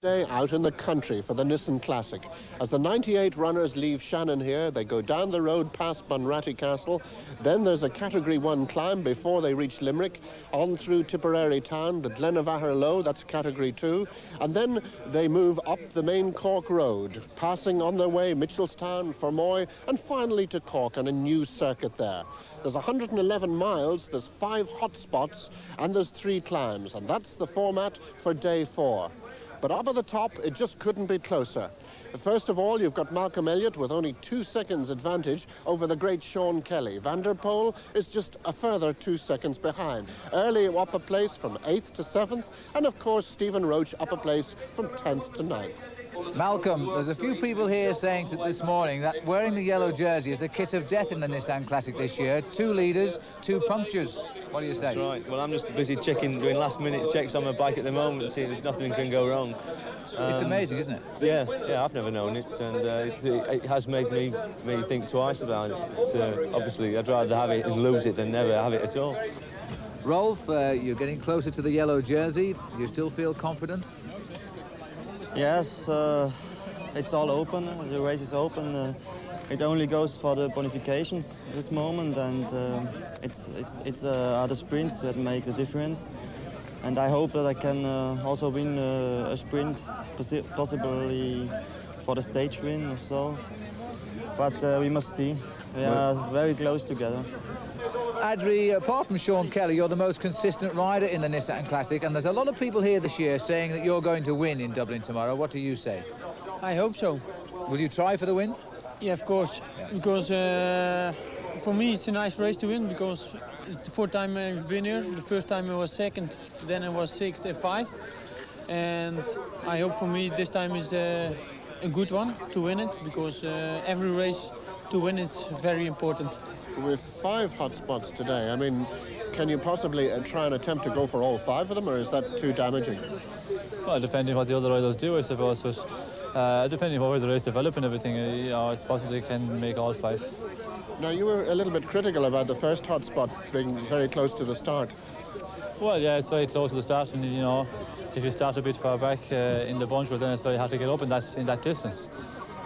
Day out in the country for the Nissan Classic. As the 98 runners leave Shannon here, they go down the road past Bunratty Castle. Then there's a Category 1 climb before they reach Limerick, on through Tipperary town, the Glenavahar Low, that's Category 2. And then they move up the main Cork road, passing on their way Mitchelstown, Fermoy, and finally to Cork on a new circuit there. There's 111 miles, there's 5 hot spots, and there's 3 climbs. And that's the format for day 4. But up at the top, it just couldn't be closer. First of all, you've got Malcolm Elliott with only 2 seconds advantage over the great Sean Kelly. Van der Poel is just a further 2 seconds behind. Early up a place from 8th to 7th, and of course Stephen Roach up a place from 10th to 9th. Malcolm, there's a few people here saying this morning that wearing the yellow jersey is a kiss of death in the Nissan Classic this year. 2 leaders, 2 punctures. What do you say? That's right. Well, I'm just busy doing last-minute checks on my bike at the moment, see there's nothing can go wrong. It's amazing, isn't it? Yeah, I've never known it, and it has made me think twice about it. Obviously, I'd rather have it and lose it than never have it at all. Rolf, you're getting closer to the yellow jersey. Do you still feel confident? Yes, it's all open. The race is open. It only goes for the bonifications at this moment, and it's other sprints that make the difference. And I hope that I can also win a sprint, possibly for the stage win or so. But we must see. We are very close together. Adri, apart from Sean Kelly, you're the most consistent rider in the Nissan Classic, and there's a lot of people here this year saying that you're going to win in Dublin tomorrow. What do you say? I hope so. Will you try for the win? Yeah, of course. Yeah. Because for me it's a nice race to win, because it's the 4th time I've been here. The first time I was 2nd, then I was 6th and 5th. And I hope for me this time is a good one to win it, because every race to win it's very important. With 5 hot spots today, I mean, can you possibly try and attempt to go for all 5 of them, or is that too damaging? Well, depending what the other riders do, I suppose, but depending on where the race develops and everything, it's possible they can make all 5. Now, you were a little bit critical about the first hot spot being very close to the start. Well, yeah, it's very close to the start, and if you start a bit far back in the bunch, well, then it's very hard to get up in that distance.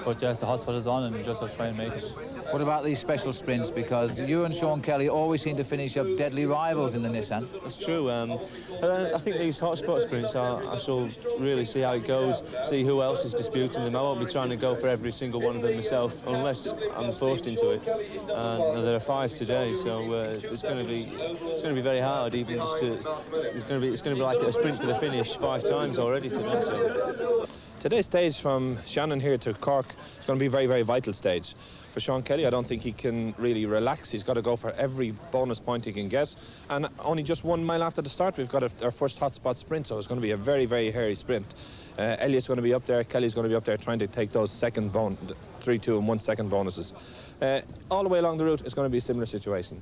But yes, the hot spot is on, and you just have to try and make it. What about these special sprints? Because you and Sean Kelly always seem to finish up deadly rivals in the Nissan. That's true. I think these hotspot sprints, I shall really see how it goes, see who else is disputing them. I won't be trying to go for every single one of them myself, unless I'm forced into it. There are 5 today, so it's going to be very hard. Even just it's going to be like a sprint for the finish 5 times already today. So. Today's stage from Shannon here to Cork is going to be a very, very vital stage. For Sean Kelly, I don't think he can really relax. He's got to go for every bonus point he can get. And only just 1 mile after the start, we've got our first hotspot sprint, so it's going to be a very, very hairy sprint. Elliott's going to be up there, Kelly's going to be up there trying to take those 3, 2 and 1 second bonuses. All the way along the route, it's going to be a similar situation.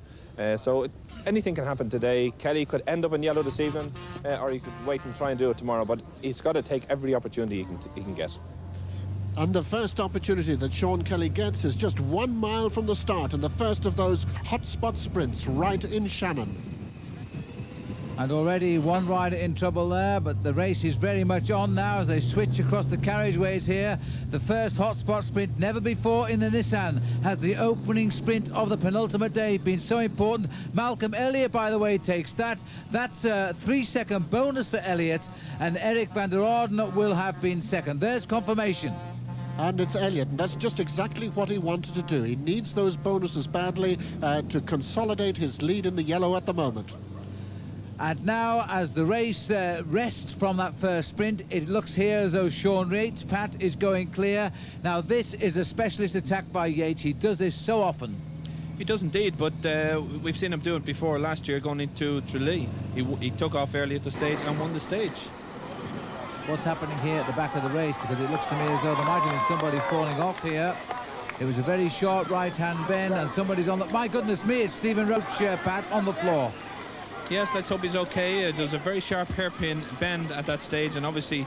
So anything can happen today. Kelly could end up in yellow this evening, or he could wait and try and do it tomorrow, but he's got to take every opportunity he can get. And the first opportunity that Sean Kelly gets is just 1 mile from the start, and the first of those hotspot sprints right in Shannon. And already one rider in trouble there, but the race is very much on now as they switch across the carriageways here. The first hotspot sprint, never before in the Nissan has the opening sprint of the penultimate day been so important. Malcolm Elliott, by the way, takes that. That's a 3-second bonus for Elliott, and Eric van der Orden will have been second. There's confirmation. And it's Elliott, and that's just exactly what he wanted to do. He needs those bonuses badly to consolidate his lead in the yellow at the moment. And now, as the race rests from that first sprint, it looks here as though Sean Yates, Pat, is going clear. Now, this is a specialist attack by Yates. He does this so often. He does indeed, but we've seen him do it before last year going into Tralee. He took off early at the stage and won the stage. What's happening here at the back of the race? Because it looks to me as though there might have been somebody falling off here. It was a very short right-hand bend, and somebody's on the... My goodness me, it's Stephen Roach, Pat, on the floor. Yes, let's hope he's okay. There was a very sharp hairpin bend at that stage, and obviously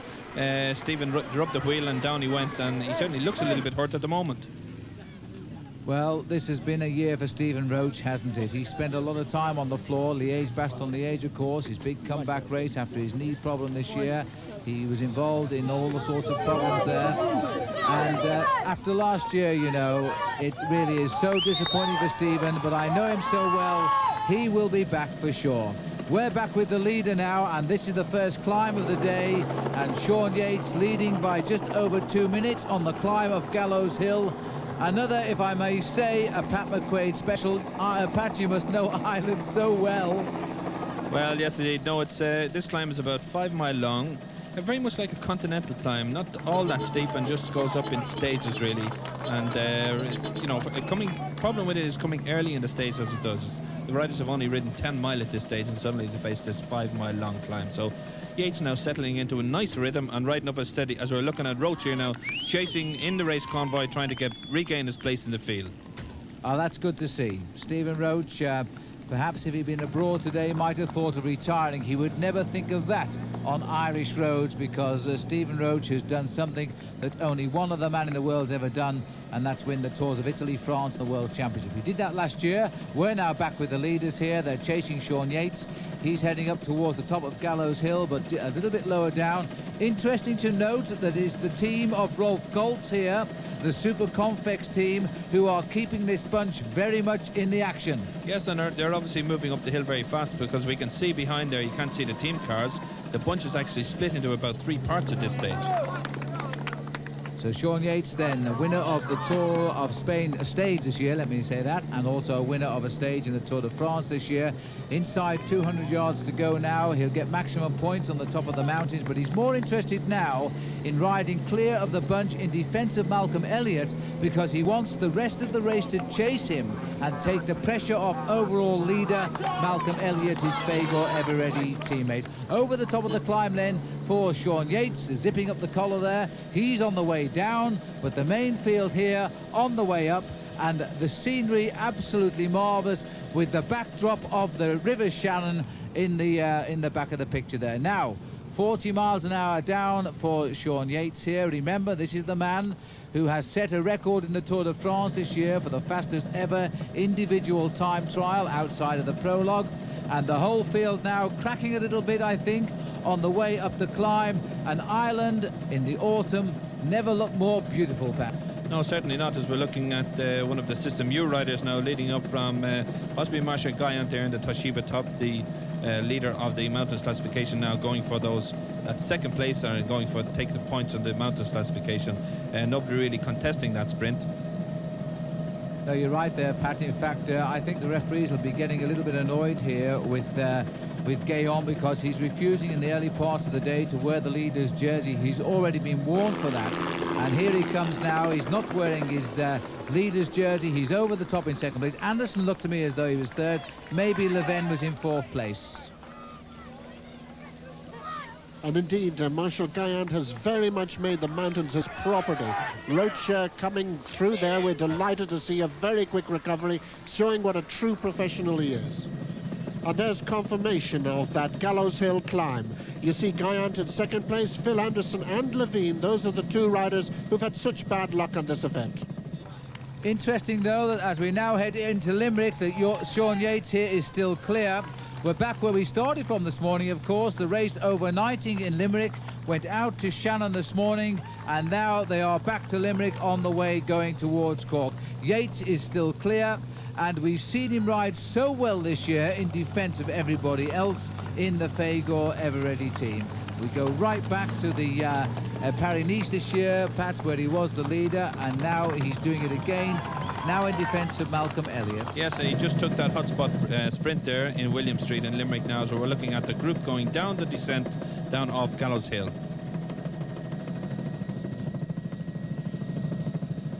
Stephen rubbed the wheel and down he went, and he certainly looks a little bit hurt at the moment. Well, this has been a year for Stephen Roach, hasn't it? He spent a lot of time on the floor, Liège-Bastogne-Liège, of course, his big comeback race after his knee problem this year. He was involved in all the sorts of problems there. And after last year, you know, it really is so disappointing for Stephen, but I know him so well, he will be back for sure. We're back with the leader now, and this is the first climb of the day, and Sean Yates leading by just over 2 minutes on the climb of Gallows Hill. Another, if I may say, a Pat McQuaid special. Pat, you must know Ireland so well. Well, yes, indeed. No, it's this climb is about 5 miles long. Very much like a continental climb, not all that steep, and just goes up in stages really. And you know, problem with it is coming early in the stage as it does. The riders have only ridden 10 miles at this stage, and suddenly they face this 5 mile long climb. So Yates now settling into a nice rhythm and riding up a steady, as we're looking at Roach here now, chasing in the race convoy, trying to regain his place in the field. Oh, that's good to see. Stephen Roach, perhaps if he'd been abroad today, might have thought of retiring. He would never think of that on Irish roads, because Stephen Roach has done something that only one other man in the world's ever done, and that's win the Tours of Italy, France, and the World Championship. He did that last year. We're now back with the leaders here. They're chasing Sean Yates. He's heading up towards the top of Gallows Hill, but a little bit lower down. Interesting to note that it's the team of Rolf Goltz here, the Super Confex team, who are keeping this bunch very much in the action. Yes, and they're obviously moving up the hill very fast, because we can see behind there, you can't see the team cars. The bunch is actually split into about 3 parts at this stage. So Sean Yates then, a winner of the Tour of Spain stage this year, let me say that, and also a winner of a stage in the Tour de France this year. Inside 200 yards to go now. He'll get maximum points on the top of the mountains, but he's more interested now in riding clear of the bunch in defence of Malcolm Elliott, because he wants the rest of the race to chase him and take the pressure off overall leader Malcolm Elliott, his Fagor Everready teammate. Over the top of the climb then for Sean Yates, zipping up the collar there. He's on the way down, but the main field here on the way up, and the scenery absolutely marvellous, with the backdrop of the River Shannon in the back of the picture there. Now, 40 miles an hour down for Sean Yates here. Remember, this is the man who has set a record in the Tour de France this year for the fastest ever individual time trial outside of the prologue. And the whole field now cracking a little bit, I think, on the way up the climb. And Ireland in the autumn never looked more beautiful, Pat. No, certainly not, as we're looking at one of the System U riders now leading up from possibly Marshall Guyant there in the Toshiba top, the leader of the mountains classification, now going for that second place, and going for take the points on the mountains classification. Nobody really contesting that sprint. No, you're right there, Pat. In fact, I think the referees will be getting a little bit annoyed here with Gaillon, because he's refusing in the early parts of the day to wear the leader's jersey. He's already been warned for that, and here he comes now. He's not wearing his leader's jersey. He's over the top in second place. Anderson looked to me as though he was third. Maybe Leven was in fourth place. And indeed, Marshall Guyant has very much made the mountains his property. Roach coming through there. We're delighted to see a very quick recovery, showing what a true professional he is. And there's confirmation of that Gallows Hill climb. You see Guyant in second place, Phil Anderson and Levine. Those are the two riders who've had such bad luck on this event. Interesting, though, that as we now head into Limerick, that Sean Yates here is still clear. We're back where we started from this morning, of course. The race overnighting in Limerick went out to Shannon this morning, and now they are back to Limerick on the way going towards Cork. Yates is still clear, and we've seen him ride so well this year in defence of everybody else in the Fagor Everready team. We go right back to the Paris-Nice this year, Pat, where he was the leader, and now he's doing it again, now in defence of Malcolm Elliott. Yes, he just took that hotspot sprint there in William Street in Limerick now, so we're looking at the group going down the descent down off Gallows Hill.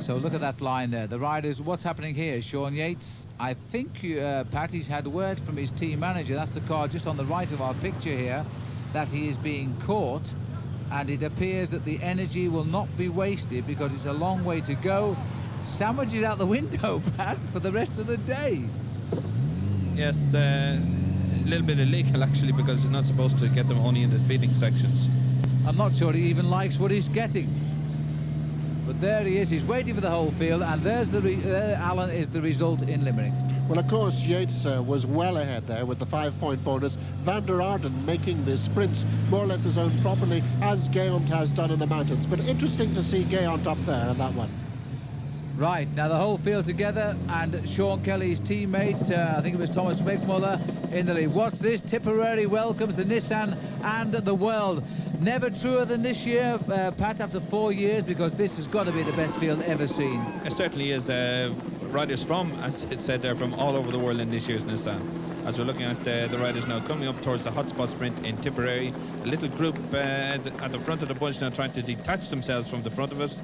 So look at that line there. The riders, what's happening here? Sean Yates, I think, Pat, he's had word from his team manager, that's the car just on the right of our picture here, that he is being caught, and it appears that the energy will not be wasted because it's a long way to go. Sandwiches out the window, Pat, for the rest of the day. Yes, a little bit illegal actually, because he's not supposed to get them only in the feeding sections. I'm not sure he even likes what he's getting. But there he is, he's waiting for the whole field, and there's Alan is the result in Limerick. Well, of course, Yates was well ahead there with the 5-point bonus. Van der Arden making the sprints more or less his own properly, as Gayant has done in the mountains. But interesting to see Gayant up there in that one. Right, now the whole field together, and Sean Kelly's teammate, I think it was Thomas Wegmuller, in the lead. What's this? Tipperary welcomes the Nissan and the world. Never truer than this year, Pat, after 4 years, because this has got to be the best field ever seen. It certainly is. Riders from, as it said there, from all over the world in this year's Nissan. As we're looking at the riders now coming up towards the hotspot sprint in Tipperary. A little group at the front of the bunch now trying to detach themselves from the front of it.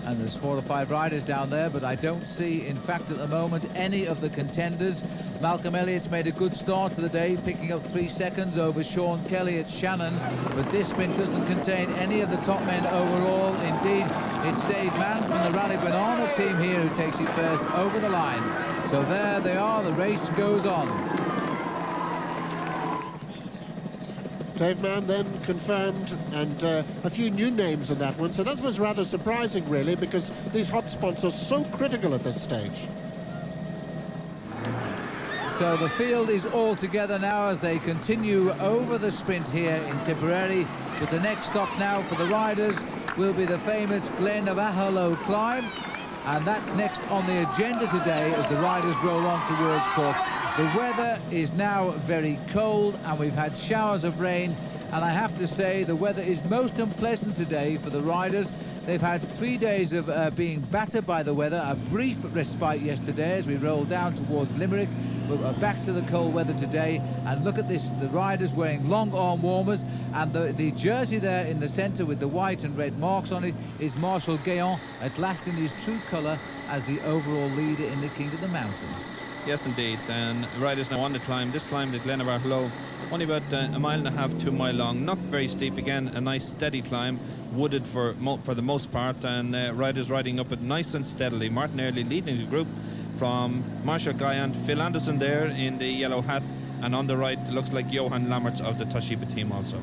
And there's 4 or 5 riders down there, but I don't see, in fact, at the moment, any of the contenders. Malcolm Elliott's made a good start to the day, picking up 3 seconds over Sean Kelly at Shannon, but this sprint doesn't contain any of the top men overall. Indeed, it's Dave Mann from the Rally Banana team here who takes it first over the line. So there they are, the race goes on. Dave Mann then confirmed, and a few new names in that one, so that was rather surprising really, because these hotspots are so critical at this stage. So the field is all together now as they continue over the sprint here in Tipperary, but the next stop now for the riders will be the famous Glen of Ahalow climb, and that's next on the agenda today as the riders roll on towards Cork. The weather is now very cold and we've had showers of rain, and I have to say the weather is most unpleasant today for the riders. They've had 3 days of being battered by the weather, a brief respite yesterday as we rolled down towards Limerick, but we're back to the cold weather today. And look at this, the riders wearing long arm warmers, and the jersey there in the centre with the white and red marks on it is Marshal Gayant, at last in his true colour as the overall leader in the King of the Mountains. Yes, indeed. And riders now on the climb. This climb, the Glen of Ahalow, only about 1.5 miles, 2 mile long. Not very steep. Again, a nice steady climb, wooded for the most part, and riders riding up it nice and steadily. Martin Early leading the group from Marshal Gayant, Phil Anderson there in the yellow hat, and on the right looks like Johan Lammerts of the Toshiba team also.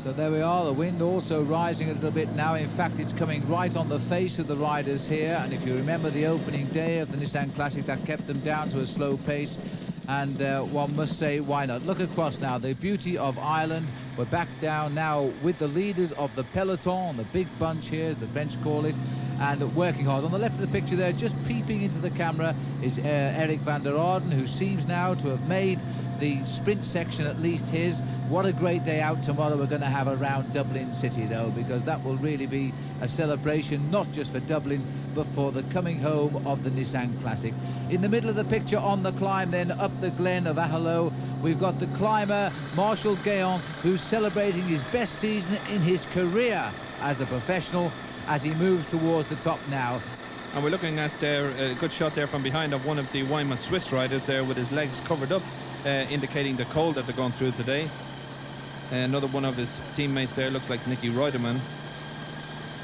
So there we are, the wind also rising a little bit now. In fact, it's coming right on the face of the riders here, and if you remember the opening day of the Nissan Classic, that kept them down to a slow pace, and one must say, why not? Look across now, the beauty of Ireland. We're back down now with the leaders of the peloton, the big bunch here, as the French call it, and working hard. On the left of the picture there, just peeping into the camera, is Eric van der Arden, who seems now to have made the sprint section at least his. What a great day out tomorrow we're going to have around Dublin City, though, because that will really be a celebration, not just for Dublin, but for the coming home of the Nissan Classic. In the middle of the picture on the climb then up the Glen of Ahalow, we've got the climber Marshal Gayant, who's celebrating his best season in his career as a professional as he moves towards the top now. And we're looking at a good shot there from behind of one of the Wyman Swiss riders there with his legs covered up, indicating the cold that they're going through today. Another one of his teammates there looks like Nicky Reutemann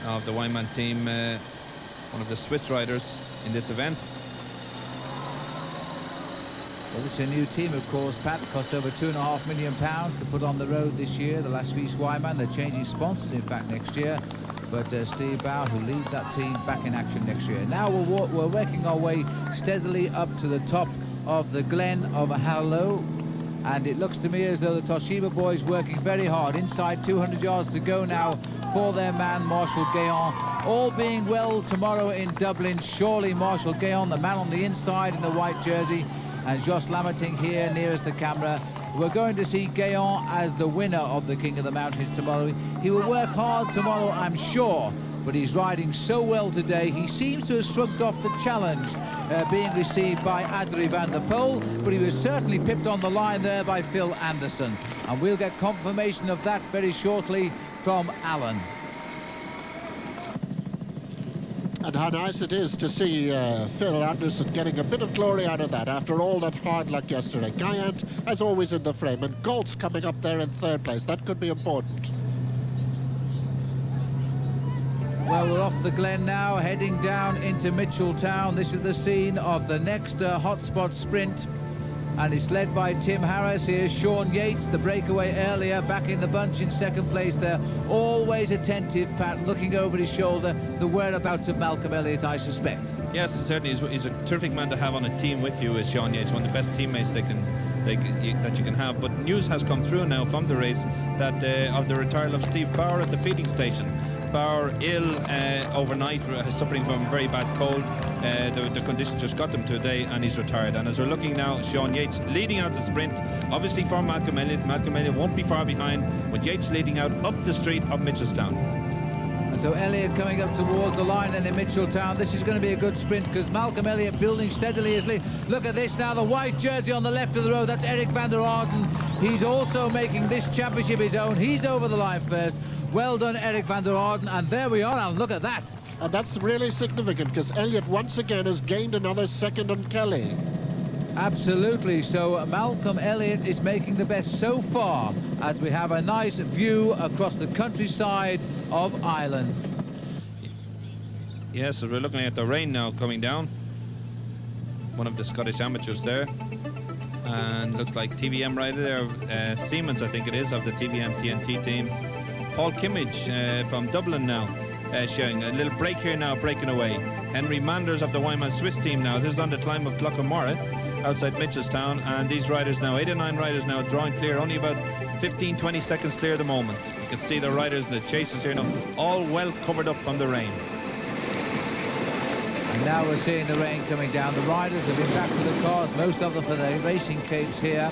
of the Wyman team, one of the Swiss riders in this event. Well, this is a new team, of course, Pat. Cost over £2.5 million to put on the road this year, the La Suisse Wyman. They're changing sponsors, in fact, next year. But Steve Bow, who leads that team, back in action next year. Now we're working our way steadily up to the top of the Glen of Ahalow, and it looks to me as though the Toshiba boys working very hard. Inside 200 yards to go now for their man Marshal Gayant. All being well tomorrow in Dublin, surely Marshal Gayant, the man on the inside in the white jersey, and Jos Lammerting here nearest the camera. We're going to see Gayant as the winner of the King of the Mountains tomorrow. He will work hard tomorrow, I'm sure, but he's riding so well today. He seems to have shrugged off the challenge being received by Adrie van der Poel, but he was certainly pipped on the line there by Phil Anderson. And we'll get confirmation of that very shortly from Alan. And how nice it is to see Phil Anderson getting a bit of glory out of that after all that hard luck yesterday. Gayant, as always, in the frame, and Galt's coming up there in third place. That could be important. Well, we're off the Glen now, heading down into Mitchelltown. This is the scene of the next hotspot sprint. and it's led by Tim Harris. Here's Sean Yates, the breakaway earlier, back in the bunch in second place there. Always attentive, Pat, looking over his shoulder, the whereabouts of Malcolm Elliott, I suspect. Yes, certainly. He's a terrific man to have on a team with you, is Sean Yates, one of the best teammates that you can have. But news has come through now from the race that of the retirement of Steve Bauer at the feeding station. Bauer ill overnight, suffering from a very bad cold. The conditions just got them today, and he's retired. And as we're looking now, Sean Yates leading out the sprint, obviously for Malcolm Elliott. Malcolm Elliott won't be far behind, but Yates leading out up the street of Mitchelstown. And so Elliott coming up towards the line and in Mitchelstown. This is going to be a good sprint because Malcolm Elliott building steadily his lead. Look at this now, the white jersey on the left of the road. That's Eric van der Arden. He's also making this championship his own. He's over the line first. Well done, Eric van der Arden. And there we are, and look at that. And that's really significant because Elliott once again has gained another second on Kelly. Absolutely. So Malcolm Elliott is making the best so far as we have a nice view across the countryside of Ireland. Yes, so we're looking at the rain now coming down. One of the Scottish amateurs there. And looks like TVM rider there, Siemens I think it is, of the TVM TNT team. Paul Kimmage from Dublin now, showing a little break here now, breaking away. Henry Manders of the Wyman Swiss team now. This is on the climb of Glockamorra, outside Mitchelstown, and these riders now, 8 or 9 riders now drawing clear, only about 15-20 seconds clear at the moment. You can see the riders and the chasers here now, all well covered up from the rain. And now we're seeing the rain coming down. The riders have been back to the cars, most of them for the racing capes here,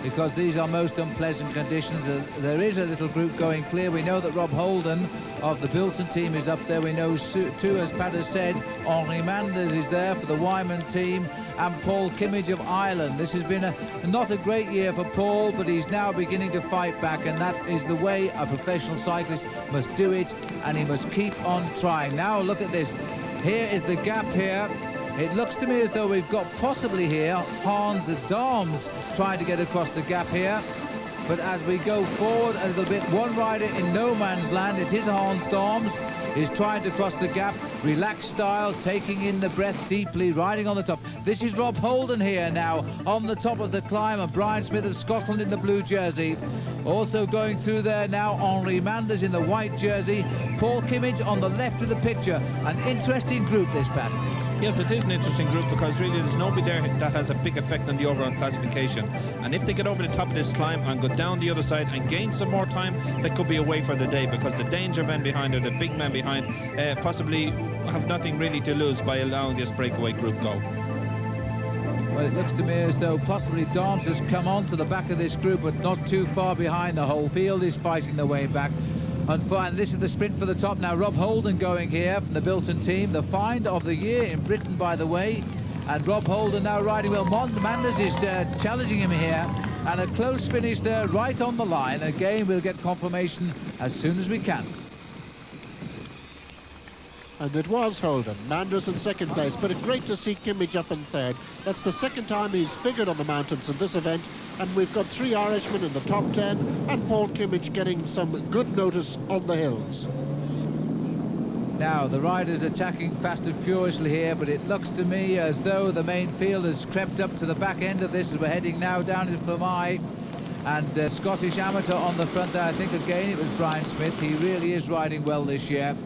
because these are most unpleasant conditions. There is a little group going clear. We know that Rob Holden of the Bilton team is up there. We know too, as Pat has said, Henri Manders is there for the Wyman team, and Paul Kimmage of Ireland. This has been not a great year for Paul, but he's now beginning to fight back, and that is the way a professional cyclist must do it, and he must keep on trying. Now look at this. Here is the gap here. It looks to me as though we've got possibly here Hans Darms trying to get across the gap here. But as we go forward a little bit, one rider in no man's land, it is Hans Darms, is trying to cross the gap, relaxed style, taking in the breath deeply, riding on the top. This is Rob Holden here now on the top of the climb, and Brian Smith of Scotland in the blue jersey. Also going through there now, Henri Manders in the white jersey, Paul Kimmage on the left of the picture. An interesting group, this, Pat. Yes, it is an interesting group because really there's nobody there that has a big effect on the overall classification. And if they get over the top of this climb and go down the other side and gain some more time, they could be away for the day, because the danger men behind or the big men behind possibly have nothing really to lose by allowing this breakaway group go. Well, it looks to me as though possibly Darms has come on to the back of this group, but not too far behind. The whole field is fighting their way back. And this is the sprint for the top now. Rob Holden going here from the Bilton team, the find of the year in Britain, by the way. And Rob Holden now riding well. Manders is challenging him here, and a close finish there right on the line. Again, we'll get confirmation as soon as we can. And it was Holden, Manders in second place, but it's great to see Kimmage up in third. That's the second time he's figured on the mountains in this event, and we've got 3 Irishmen in the top 10, and Paul Kimmage getting some good notice on the hills. Now, the riders attacking fast and furiously here, but it looks to me as though the main field has crept up to the back end of this as we're heading now down into Fermai. And Scottish amateur on the front there, I think again it was Brian Smith. He really is riding well this year.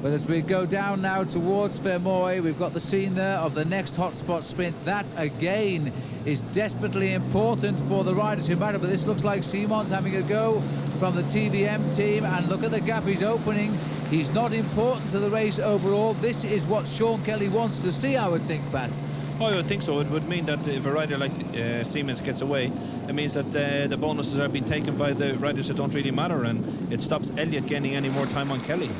But as we go down now towards Fermoy, we've got the scene there of the next hotspot sprint. That, again, is desperately important for the riders who matter. But this looks like Simon's having a go from the TVM team. And look at the gap he's opening. He's not important to the race overall. This is what Sean Kelly wants to see, I would think, Pat. Oh, I would think so. It would mean that if a rider like Siemens gets away, it means that the bonuses are being taken by the riders that don't really matter, and it stops Elliott gaining any more time on Kelly.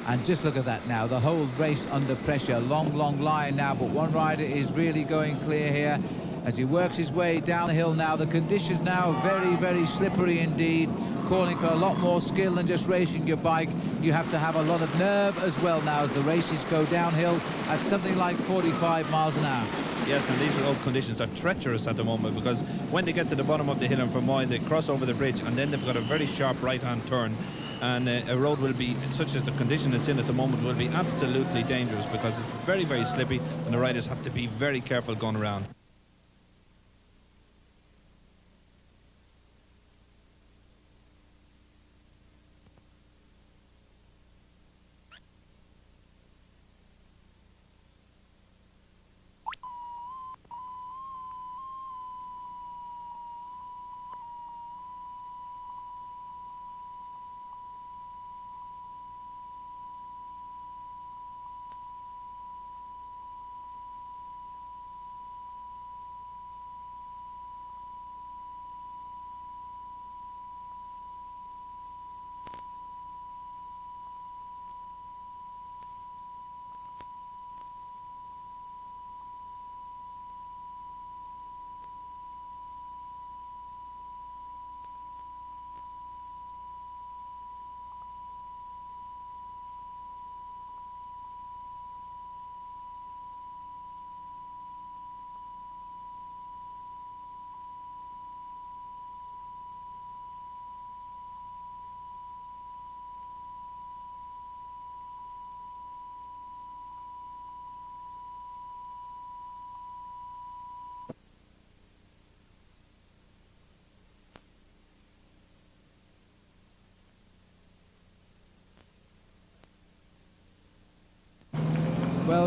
And just look at that now, the whole race under pressure. Long line now, but one rider is really going clear here as he works his way down the hill now. The conditions now very slippery indeed, calling for a lot more skill than just racing your bike. You have to have a lot of nerve as well now as the races go downhill at something like 45 miles an hour. Yes, and these road conditions are treacherous at the moment, because when they get to the bottom of the hill in Fermoy, they cross over the bridge, and then they've got a very sharp right-hand turn. And a road will be, such as the condition it's in at the moment, will be absolutely dangerous, because it's very slippy, and the riders have to be very careful going around.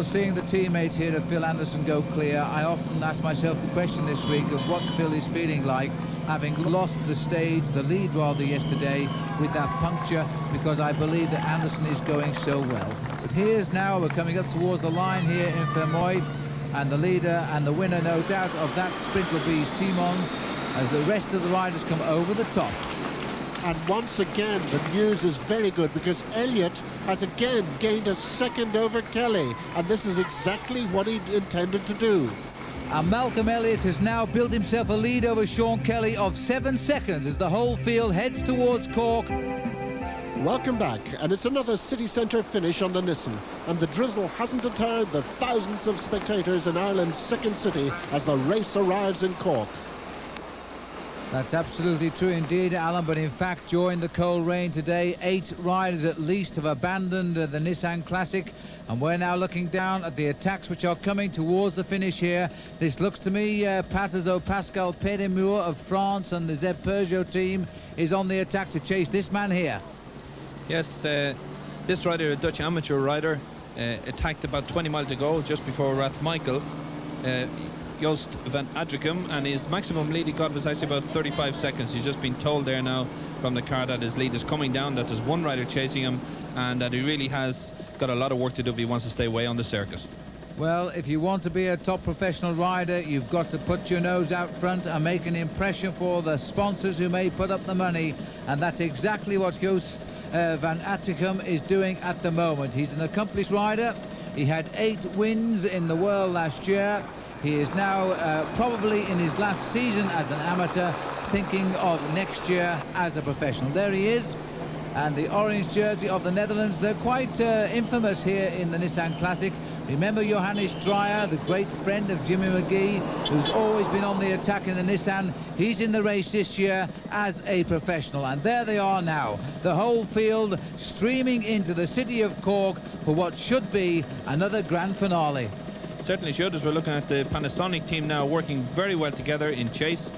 Well, seeing the teammate here of Phil Anderson go clear, I often ask myself the question this week of what Phil is feeling like, having lost the stage, the lead rather, yesterday with that puncture, because I believe that Anderson is going so well. But here's now, we're coming up towards the line here in Fermoy, and the leader and the winner, no doubt, of that sprint will be Simons, as the rest of the riders come over the top. And once again, the news is very good, because Elliott has again gained a second over Kelly, and this is exactly what he intended to do. And Malcolm Elliott has now built himself a lead over Sean Kelly of 7 seconds as the whole field heads towards Cork. Welcome back, and it's another city centre finish on the Nissan, and the drizzle hasn't deterred the thousands of spectators in Ireland's second city as the race arrives in Cork. That's absolutely true indeed, Alan, but in fact, during the cold rain today, 8 riders at least have abandoned the Nissan Classic, and we're now looking down at the attacks which are coming towards the finish here. This looks to me, Pat, as though Pascal Pédemur of France and the Zeb Peugeot team is on the attack to chase this man here. Yes, this rider, a Dutch amateur rider, attacked about 20 miles to go, just before Rathmichael. Joost van Adrichem, and his maximum lead he got was actually about 35 seconds. He's just been told there now from the car that his lead is coming down, that there's one rider chasing him, and that he really has got a lot of work to do if he wants to stay away on the circuit. Well, if you want to be a top professional rider, you've got to put your nose out front and make an impression for the sponsors who may put up the money, and that's exactly what Joost van Adrichem is doing at the moment. He's an accomplished rider. He had 8 wins in the world last year. He is now probably in his last season as an amateur, thinking of next year as a professional. There he is, and the orange jersey of the Netherlands. They're quite infamous here in the Nissan Classic. Remember Johannes Dreyer, the great friend of Jimmy McGee, who's always been on the attack in the Nissan. He's in the race this year as a professional, and there they are now, the whole field streaming into the city of Cork for what should be another grand finale. Certainly should, as we're looking at the Panasonic team now working very well together in chase.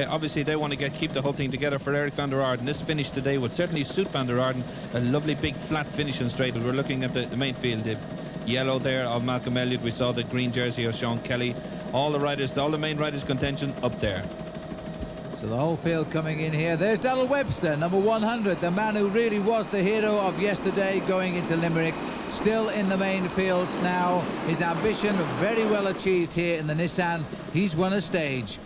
Obviously they want to keep the whole thing together for Eric van der Aarden. This finish today would certainly suit van der Aarden. A lovely big flat finish and straight as we're looking at the main field. The yellow there of Malcolm Elliott, we saw the green jersey of Sean Kelly. All the riders, all the main riders' contention up there. So the whole field coming in here. There's Donald Webster, number 100, the man who really was the hero of yesterday going into Limerick. Still in the main field now. His ambition very well achieved here in the Nissan. He's won a stage.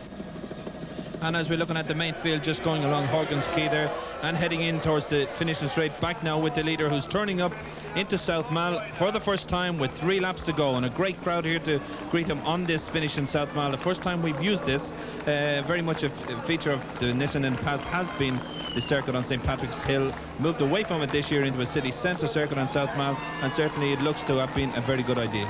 And as we're looking at the main field, just going along Horgan's Quay there and heading in towards the finishing straight, back now with the leader who's turning up into South Mall for the first time with 3 laps to go, and a great crowd here to greet him on this finish in South Mall. The first time we've used this, very much a feature of the Nissan in the past has been the circuit on St. Patrick's Hill. Moved away from it this year into a city centre circuit on South Mall, and certainly it looks to have been a very good idea.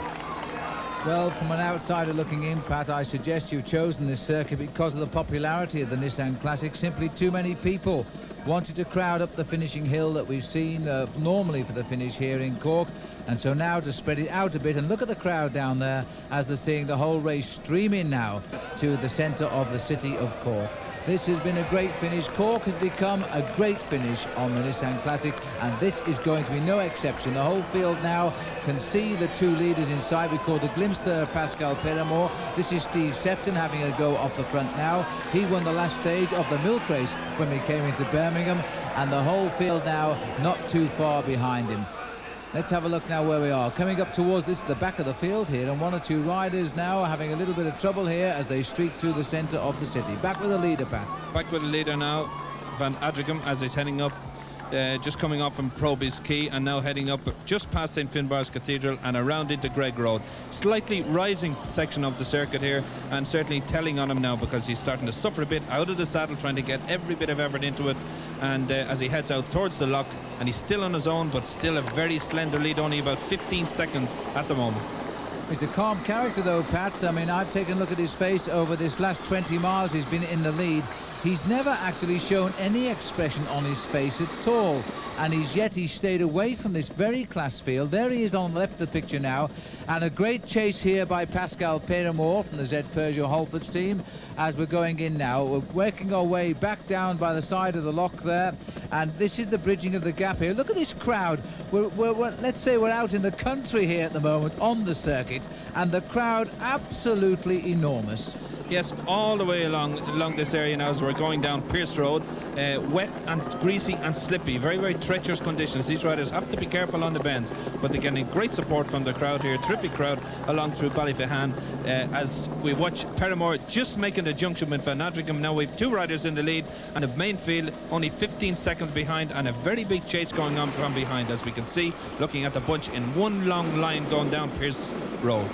Well, from an outsider looking in, Pat, I suggest you've chosen this circuit because of the popularity of the Nissan Classic. Simply too many people wanted to crowd up the finishing hill that we've seen normally for the finish here in Cork. And so now to spread it out a bit, and look at the crowd down there as they're seeing the whole race stream in now to the centre of the city of Cork. This has been a great finish. Cork has become a great finish on the Nissan Classic, and this is going to be no exception. The whole field now can see the 2 leaders inside. We caught a glimpse there of Pascal Pédemur. This is Steve Sefton having a go off the front now. He won the last stage of the milk race when we came into Birmingham, and the whole field now not too far behind him. Let's have a look now where we are. Coming up towards this, the back of the field here, and 1 or 2 riders now having a little bit of trouble here as they streak through the centre of the city. Back with the leader, Pat. Back with the leader now, Van Adrichem, as he's heading up, just coming off from Proby's Quay, and now heading up just past St. Finbarr's Cathedral and around into Greg Road. Slightly rising section of the circuit here, and certainly telling on him now because he's starting to suffer a bit out of the saddle, trying to get every bit of effort into it. And as he heads out towards the lock, and he's still on his own, but still a very slender lead, only about 15 seconds at the moment. He's a calm character though, Pat. I mean, I've taken a look at his face over this last 20 miles he's been in the lead. He's never actually shown any expression on his face at all, and he's stayed away from this very class field. There he is on the left of the picture now, And a great chase here by Pascal Péramore from the Z Peugeot Halfords team as we're going in now. We're working our way back down by the side of the lock there, and this is the bridging of the gap here. Look at this crowd. Let's say we're out in the country here at the moment on the circuit, and the crowd absolutely enormous. Yes, all the way along this area now as we're going down Pierce Road. Wet and greasy and slippy, very, very treacherous conditions. These riders have to be careful on the bends, but they're getting great support from the crowd here, terrific crowd along through Ballyfahan as we watch Péramore just making the junction with Van Adrichem. Now we've 2 riders in the lead and the main field only 15 seconds behind, and a very big chase going on from behind, as we can see looking at the bunch in one long line going down Pierce Road.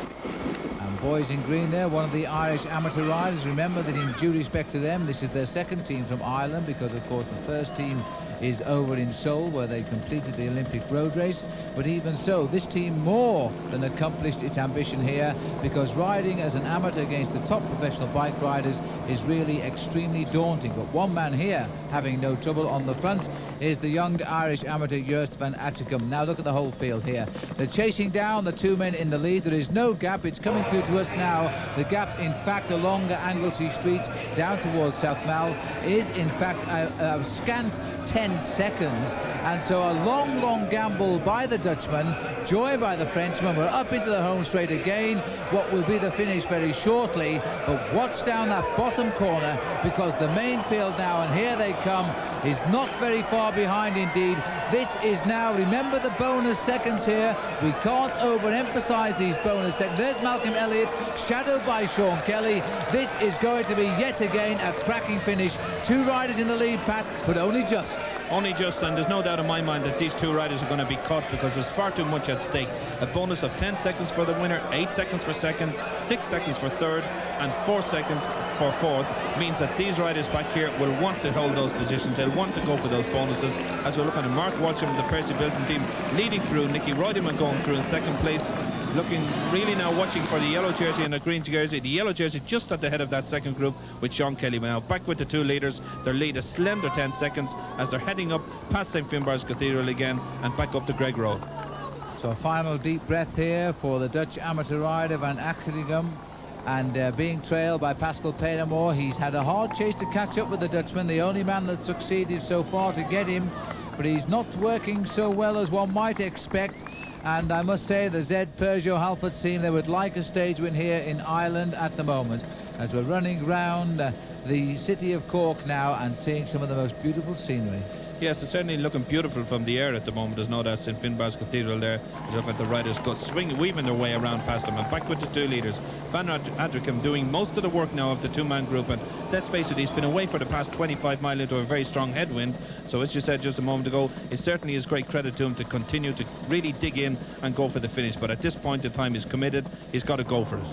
Boys in green there, one of the Irish amateur riders. Remember that in due respect to them, this is their second team from Ireland, because of course the first team is over in Seoul where they completed the Olympic road race. But even so, this team more than accomplished its ambition here, because riding as an amateur against the top professional bike riders is really extremely daunting. But one man here having no trouble on the front is the young Irish amateur Joost van Adrichem. Now look at the whole field here. They're chasing down the 2 men in the lead. There is no gap. It's coming through to us now. The gap, in fact, along Anglesey Street down towards South Mall is, in fact, a scant 10 seconds. And so a long gamble by the Dutchman, joy by the Frenchman. We're up into the home straight again. What will be the finish very shortly. But watch down that bottom corner, because the main field now, and here they come, is not very far behind indeed. This is now, remember the bonus seconds here. We can't overemphasize these bonus seconds. There's Malcolm Elliott, shadowed by Sean Kelly. This is going to be yet again a cracking finish. 2 riders in the lead, Pat, but only just. Only just, and there's no doubt in my mind that these 2 riders are going to be caught, because there's far too much at stake. A bonus of 10 seconds for the winner, 8 seconds for second, 6 seconds for third, and 4 seconds for fourth means that these riders back here will want to hold those positions. They'll want to go for those bonuses. As we look at Mark Watcham, the Percy Bilton team leading through, Nicky Reutemann going through in second place, looking really now watching for the yellow jersey and the green jersey. The yellow jersey just at the head of that second group with Sean Kelly. Now back with the 2 leaders. Their lead a slender 10 seconds as they're heading up past St Finbarr's Cathedral again and back up to Greg Road. So a final deep breath here for the Dutch amateur rider Van Adrichem, and being trailed by Pascal Péramore. He's had a hard chase to catch up with the Dutchman, the only man that's succeeded so far to get him, but he's not working so well as one might expect. And I must say, the Z Peugeot Halfords team, they would like a stage win here in Ireland at the moment, as we're running round the city of Cork now and seeing some of the most beautiful scenery. Yes, it's certainly looking beautiful from the air at the moment. There's no doubt. St Finbarr's Cathedral there. Look at the riders go weaving their way around past them, and back with the 2 leaders. Van Adrichem doing most of the work now of the 2-man group, and let's face it, he's been away for the past 25 miles into a very strong headwind. So as you said just a moment ago, it certainly is great credit to him to continue to really dig in and go for the finish. But at this point in time, he's committed. He's got to go for it.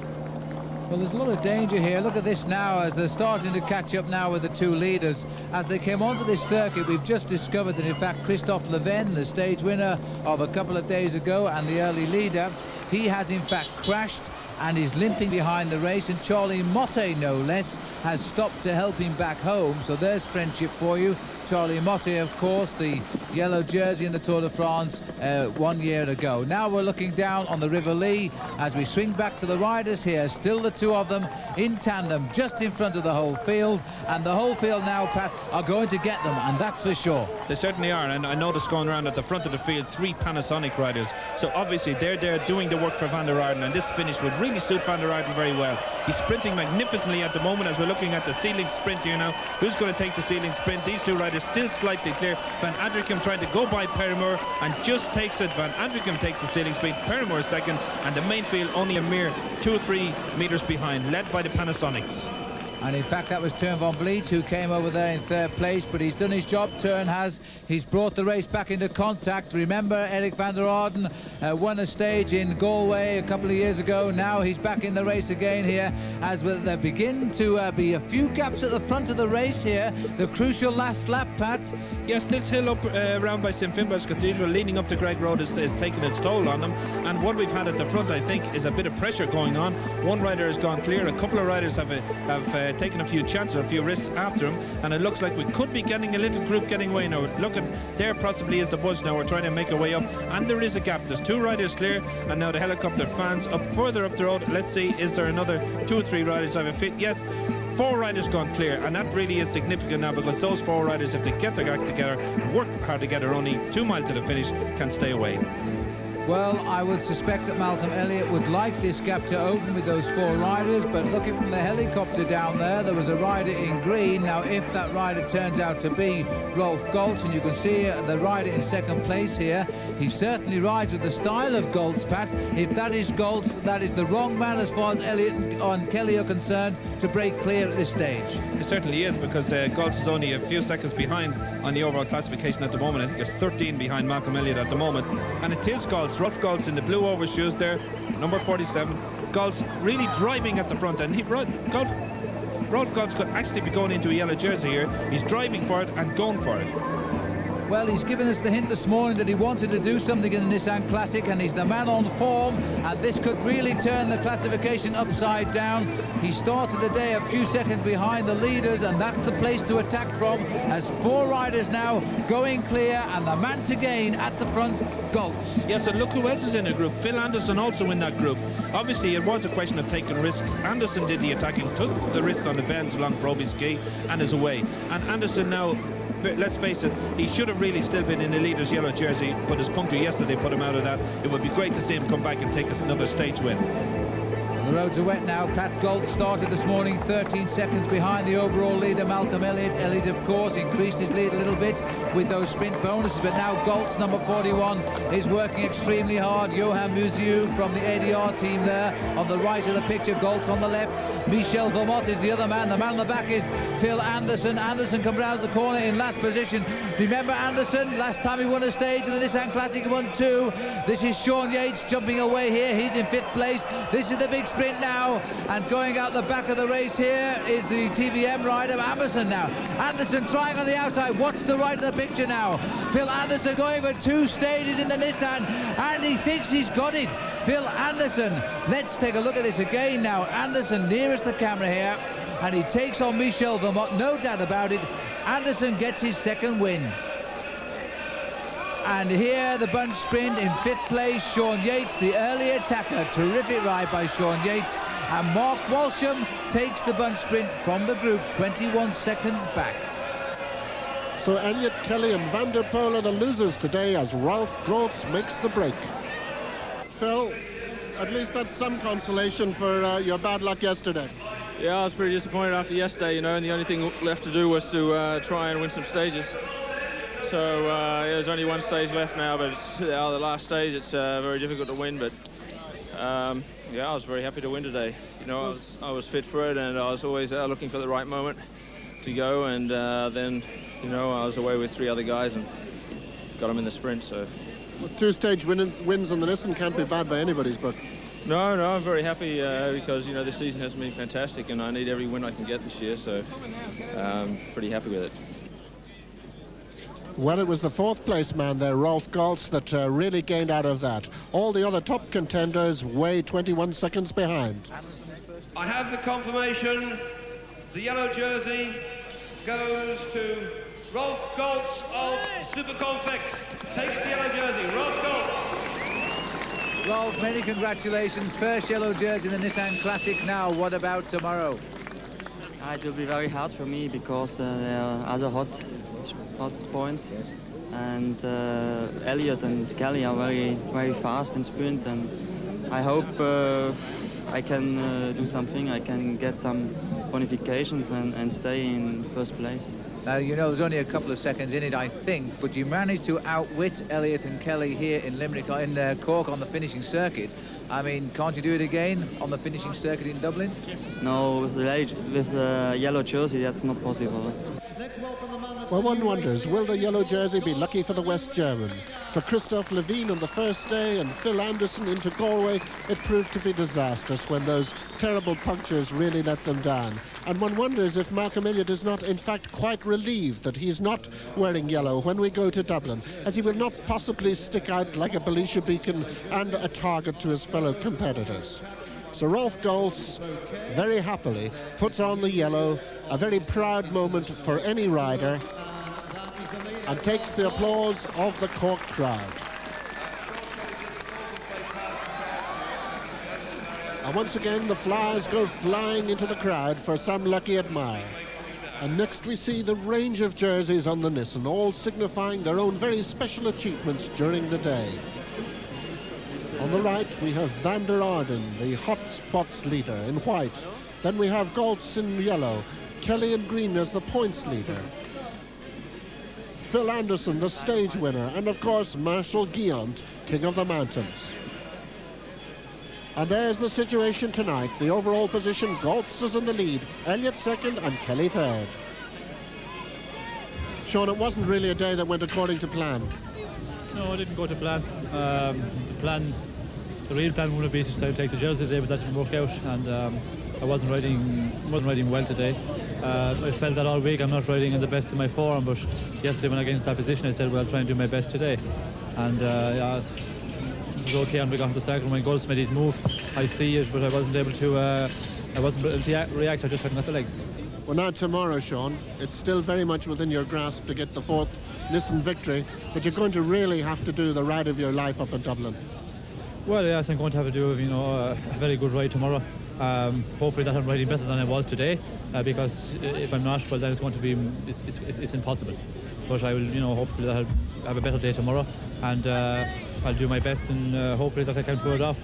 Well, there's a lot of danger here. Look at this now as they're starting to catch up now with the 2 leaders. As they came onto this circuit, we've just discovered that, in fact, Christophe Leven, the stage winner of a couple of days ago and the early leader, he has, in fact, crashed and is limping behind the race, and Charlie Motte, no less, has stopped to help him back home. So there's friendship for you. Charlie Motte, of course, the yellow jersey in the Tour de France 1 year ago. Now we're looking down on the River Lee as we swing back to the riders here. Still the 2 of them in tandem just in front of the whole field, and the whole field now, Pat, are going to get them, and that's for sure. They certainly are, and I noticed going around at the front of the field 3 Panasonic riders. So obviously they're there doing the work for Van der Aarden, and this finish would really suit Van der Aarden very well. He's sprinting magnificently at the moment as we're looking at the ceiling sprint here now. Who's going to take the ceiling sprint? These 2 riders still slightly clear. Van Adrichem trying to go by Péramore and just takes it. Van Adrichem takes the ceiling sprint, Péramore second, and the main field only a mere 2 or 3 meters behind, led by the Panasonics. And in fact, that was Teun van Vliet who came over there in 3rd place, but he's done his job. Teun has. He's brought the race back into contact. Remember, Eric van der Aarden won a stage in Galway a couple of years ago. Now he's back in the race again here, as there begin to be a few gaps at the front of the race here. The crucial last lap, Pat. Yes, this hill up around by St Finbarr's Cathedral leading up to Greg Road is taking its toll on them, and what we've had at the front, I think, is a bit of pressure going on. One rider has gone clear. A couple of riders have taking a few chances, a few risks after him, and it looks like we could be getting a little group getting away now. Looking there possibly is the buzz now. We're trying to make our way up, and there is a gap. There's 2 riders clear, and now the helicopter fans up further up the road. Let's see, is there another 2 or 3 riders have a fit? Yes. 4 riders gone clear, and that really is significant now, because those 4 riders, if they get their act together, work hard together, only 2 miles to the finish, can stay away. Well, I would suspect that Malcolm Elliott would like this gap to open with those 4 riders, but looking from the helicopter down there was a rider in green. Now, if that rider turns out to be Rolf Goltz, and you can see the rider in second place here, he certainly rides with the style of Goltz, Pat. If that is Goltz, that is the wrong man as far as Elliott and Kelly are concerned to break clear at this stage. It certainly is, because Goltz is only a few seconds behind on the overall classification at the moment. I think it's 13 behind Malcolm Elliott at the moment, and it is Goltz. Rolf Goltz in the blue overshoes there, number 47. Goltz really driving at the front, and Rolf Goltz could actually be going into a yellow jersey here. He's driving for it and going for it. Well, he's given us the hint this morning that he wanted to do something in the Nissan Classic, and he's the man on form, and this could really turn the classification upside down. He started the day a few seconds behind the leaders, and that's the place to attack from, as 4 riders now going clear, and the man to gain at the front, Goltz. Yes, and look who else is in the group. Phil Anderson also in that group. Obviously, it was a question of taking risks. Anderson did the attacking, took the risks on the bends along Proby Ski, and is away. And Anderson now, let's face it, he should have really still been in the leader's yellow jersey, but his puncture yesterday put him out of that. It would be great to see him come back and take us another stage win. The roads are wet now. Pat Goltz started this morning 13 seconds behind the overall leader, Malcolm Elliott. Elliott, of course, increased his lead a little bit with those sprint bonuses, but now Goltz, number 41, is working extremely hard. Johan Muziu from the ADR team there on the right of the picture, Goltz on the left. Michel Vermont is the other man. The man on the back is Phil Anderson. Anderson comes round the corner in last position. Remember Anderson? Last time he won a stage in the Nissan Classic, he won 2. This is Sean Yates jumping away here. He's in 5th place. This is the big sprint now, and going out the back of the race here is the TVM rider Anderson now. Anderson trying on the outside. What's the right of the picture now? Phil Anderson going for 2 stages in the Nissan, and he thinks he's got it. Phil Anderson. Let's take a look at this again now. Anderson nearest the camera here, and he takes on Michel Vermont, no doubt about it. Anderson gets his 2nd win. And here the bunch sprint in 5th place, Sean Yates, the early attacker. Terrific ride by Sean Yates. And Mark Walsham takes the bunch sprint from the group, 21 seconds back. So Elliott, Kelly and Van der Poel are the losers today, as Rolf Goltz makes the break. Phil, at least that's some consolation for your bad luck yesterday. Yeah, I was pretty disappointed after yesterday, you know, and the only thing left to do was to try and win some stages. So there's only 1 stage left now, but it's the last stage. It's very difficult to win, but yeah, I was very happy to win today. You know, I was fit for it, and I was always looking for the right moment to go, and then, you know, I was away with 3 other guys and got them in the sprint. So. Well, 2-stage wins on the Nissan can't be bad by anybody's book. No, I'm very happy because, you know, this season has been fantastic, and I need every win I can get this year, so pretty happy with it. Well, it was the 4th place man there, Rolf Goltz, that really gained out of that. All the other top contenders way 21 seconds behind. I have the confirmation. The yellow jersey goes to Rolf Goltz of Superconfex. Takes the yellow jersey. Rolf Goltz. Rolf, many congratulations. First yellow jersey in the Nissan Classic. Now, what about tomorrow? It will be very hard for me because there are other hot points, and Elliott and Kelly are very fast in sprint, and I hope I can do something. I can get some bonifications and stay in 1st place. Now, you know, there's only a couple of seconds in it, I think, but you managed to outwit Elliott and Kelly here in Limerick, in Cork on the finishing circuit. I mean, can't you do it again on the finishing circuit in Dublin? No, with the yellow jersey, that's not possible. Well, one wonders, will the yellow jersey be lucky for the West German? For Christoph Levine on the first day and Phil Anderson into Galway, it proved to be disastrous when those terrible punctures really let them down. And one wonders if Malcolm Elliott is not, in fact, quite relieved that he's not wearing yellow when we go to Dublin, as he will not possibly stick out like a Belisha beacon and a target to his fellow competitors. So Rolf Goltz, very happily, puts on the yellow, a very proud moment for any rider, and takes the applause of the Cork crowd. And once again, the flowers go flying into the crowd for some lucky admirer. And next we see the range of jerseys on the Nissan, all signifying their own very special achievements during the day. On the right, we have Van der Arden, the hot spots leader, in white. Then we have Goltz in yellow, Kelly in green as the points leader. Phil Anderson, the stage winner, and of course, Marshall Guillant, King of the Mountains. And there's the situation tonight. The overall position, Goltz is in the lead, Elliott second and Kelly third. Sean, it wasn't really a day that went according to plan. No, it didn't go to plan. The real plan would have been to take the jersey today, but that didn't work out, and I wasn't riding well today. I felt that all week. I'm not riding in the best of my form, but yesterday when I got into that position, I said, well, I'll try and do my best today. And yeah, it was okay, and we got to the cycle. When Goltz made his move, I see it, but I wasn't able to react. I just hadn't got the legs. Well, now tomorrow, Sean, it's still very much within your grasp to get the fourth Nissan victory, but you're going to really have to do the ride of your life up in Dublin. Well, yes, I'm going to have to do, a very good ride tomorrow. Hopefully that I'm riding better than I was today, because if I'm not, well, then it's going to be it's impossible. But I will, hopefully that I'll have a better day tomorrow, and I'll do my best, and hopefully that I can pull it off.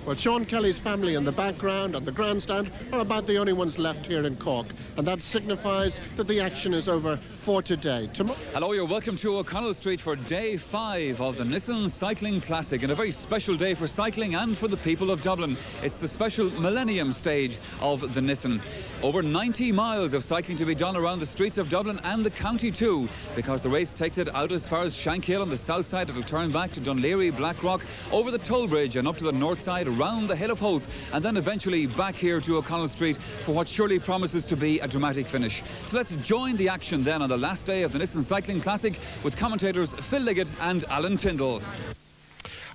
Well, Sean Kelly's family in the background and the grandstand are about the only ones left here in Cork, and that signifies that the action is over for today. Hello, you're welcome to O'Connell Street for day 5 of the Nissan Cycling Classic, and a very special day for cycling and for the people of Dublin. It's the special Millennium stage of the Nissan. Over 90 miles of cycling to be done around the streets of Dublin and the county too, because the race takes it out as far as Shankill on the south side. It'll turn back to Dunleary, Blackrock, over the toll bridge and up to the north side, around the Hill of Howth, and then eventually back here to O'Connell Street for what surely promises to be a dramatic finish. So let's join the action then on the last day of the Nissan Cycling Classic with commentators Phil Liggett and Alan Tyndall.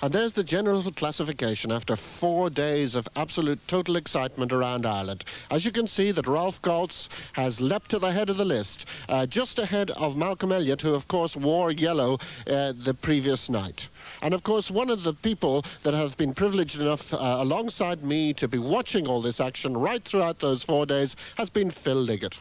And there's the general classification after 4 days of absolute total excitement around Ireland. As you can see, that Rolf Goltz has leapt to the head of the list, just ahead of Malcolm Elliott, who of course wore yellow the previous night. And of course, one of the people that have been privileged enough alongside me to be watching all this action right throughout those 4 days has been Phil Liggett.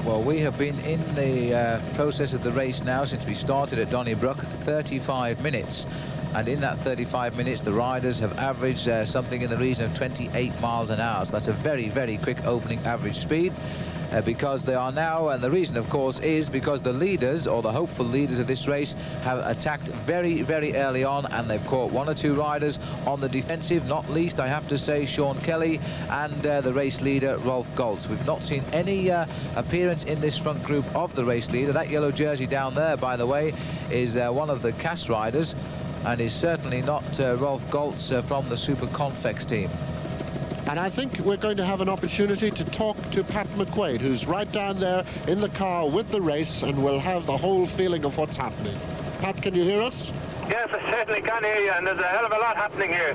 Well, we have been in the process of the race now since we started at Donnybrook, 35 minutes. And in that 35 minutes, the riders have averaged something in the region of 28 miles an hour. So that's a very, very quick opening average speed. Because they are now, and the reason, of course, is because the leaders, or the hopeful leaders of this race, have attacked very, very early on, and they've caught 1 or 2 riders on the defensive, not least, I have to say, Sean Kelly and the race leader, Rolf Goltz. We've not seen any appearance in this front group of the race leader. That yellow jersey down there, by the way, is one of the Cass riders, and is certainly not Rolf Goltz from the Super Confex team. And I think we're going to have an opportunity to talk to Pat McQuaid, who's right down there in the car with the race, and we'll have the whole feeling of what's happening. Pat, can you hear us? Yes, I certainly can hear you, and there's a hell of a lot happening here.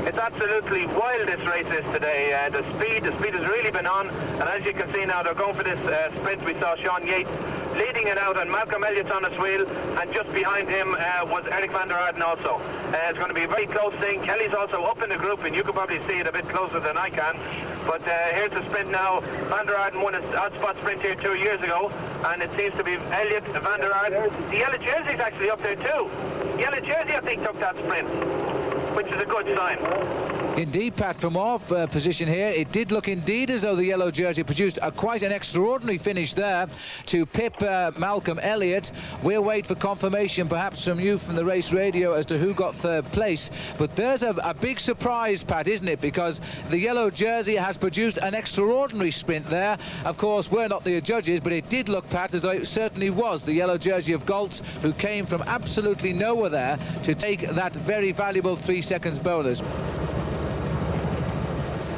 It's absolutely wild, this race is today. The speed has really been on, and as you can see now, they're going for this sprint. We saw Sean Yates leading it out, and Malcolm Elliott's on his wheel, and just behind him was Eric Van der Arden also. It's going to be a very close thing. Kelly's also up in the group, and you can probably see it a bit closer than I can. But here's the sprint now. Van der Arden won a odd spot sprint here 2 years ago, and it seems to be Elliott, Van der Arden. The yellow jersey's actually up there too. Yellow jersey, I think, took that sprint, which is a good sign. Indeed, Pat, from our position here, it did look indeed as though the yellow jersey produced quite an extraordinary finish there to pip Malcolm Elliott. We'll wait for confirmation, perhaps from you from the race radio, as to who got third place. But there's a big surprise, Pat, isn't it? Because the yellow jersey has produced an extraordinary sprint there. Of course, we're not the judges, but it did look, Pat, as though it certainly was the yellow jersey of Goltz, who came from absolutely nowhere there to take that very valuable 3 seconds bonus.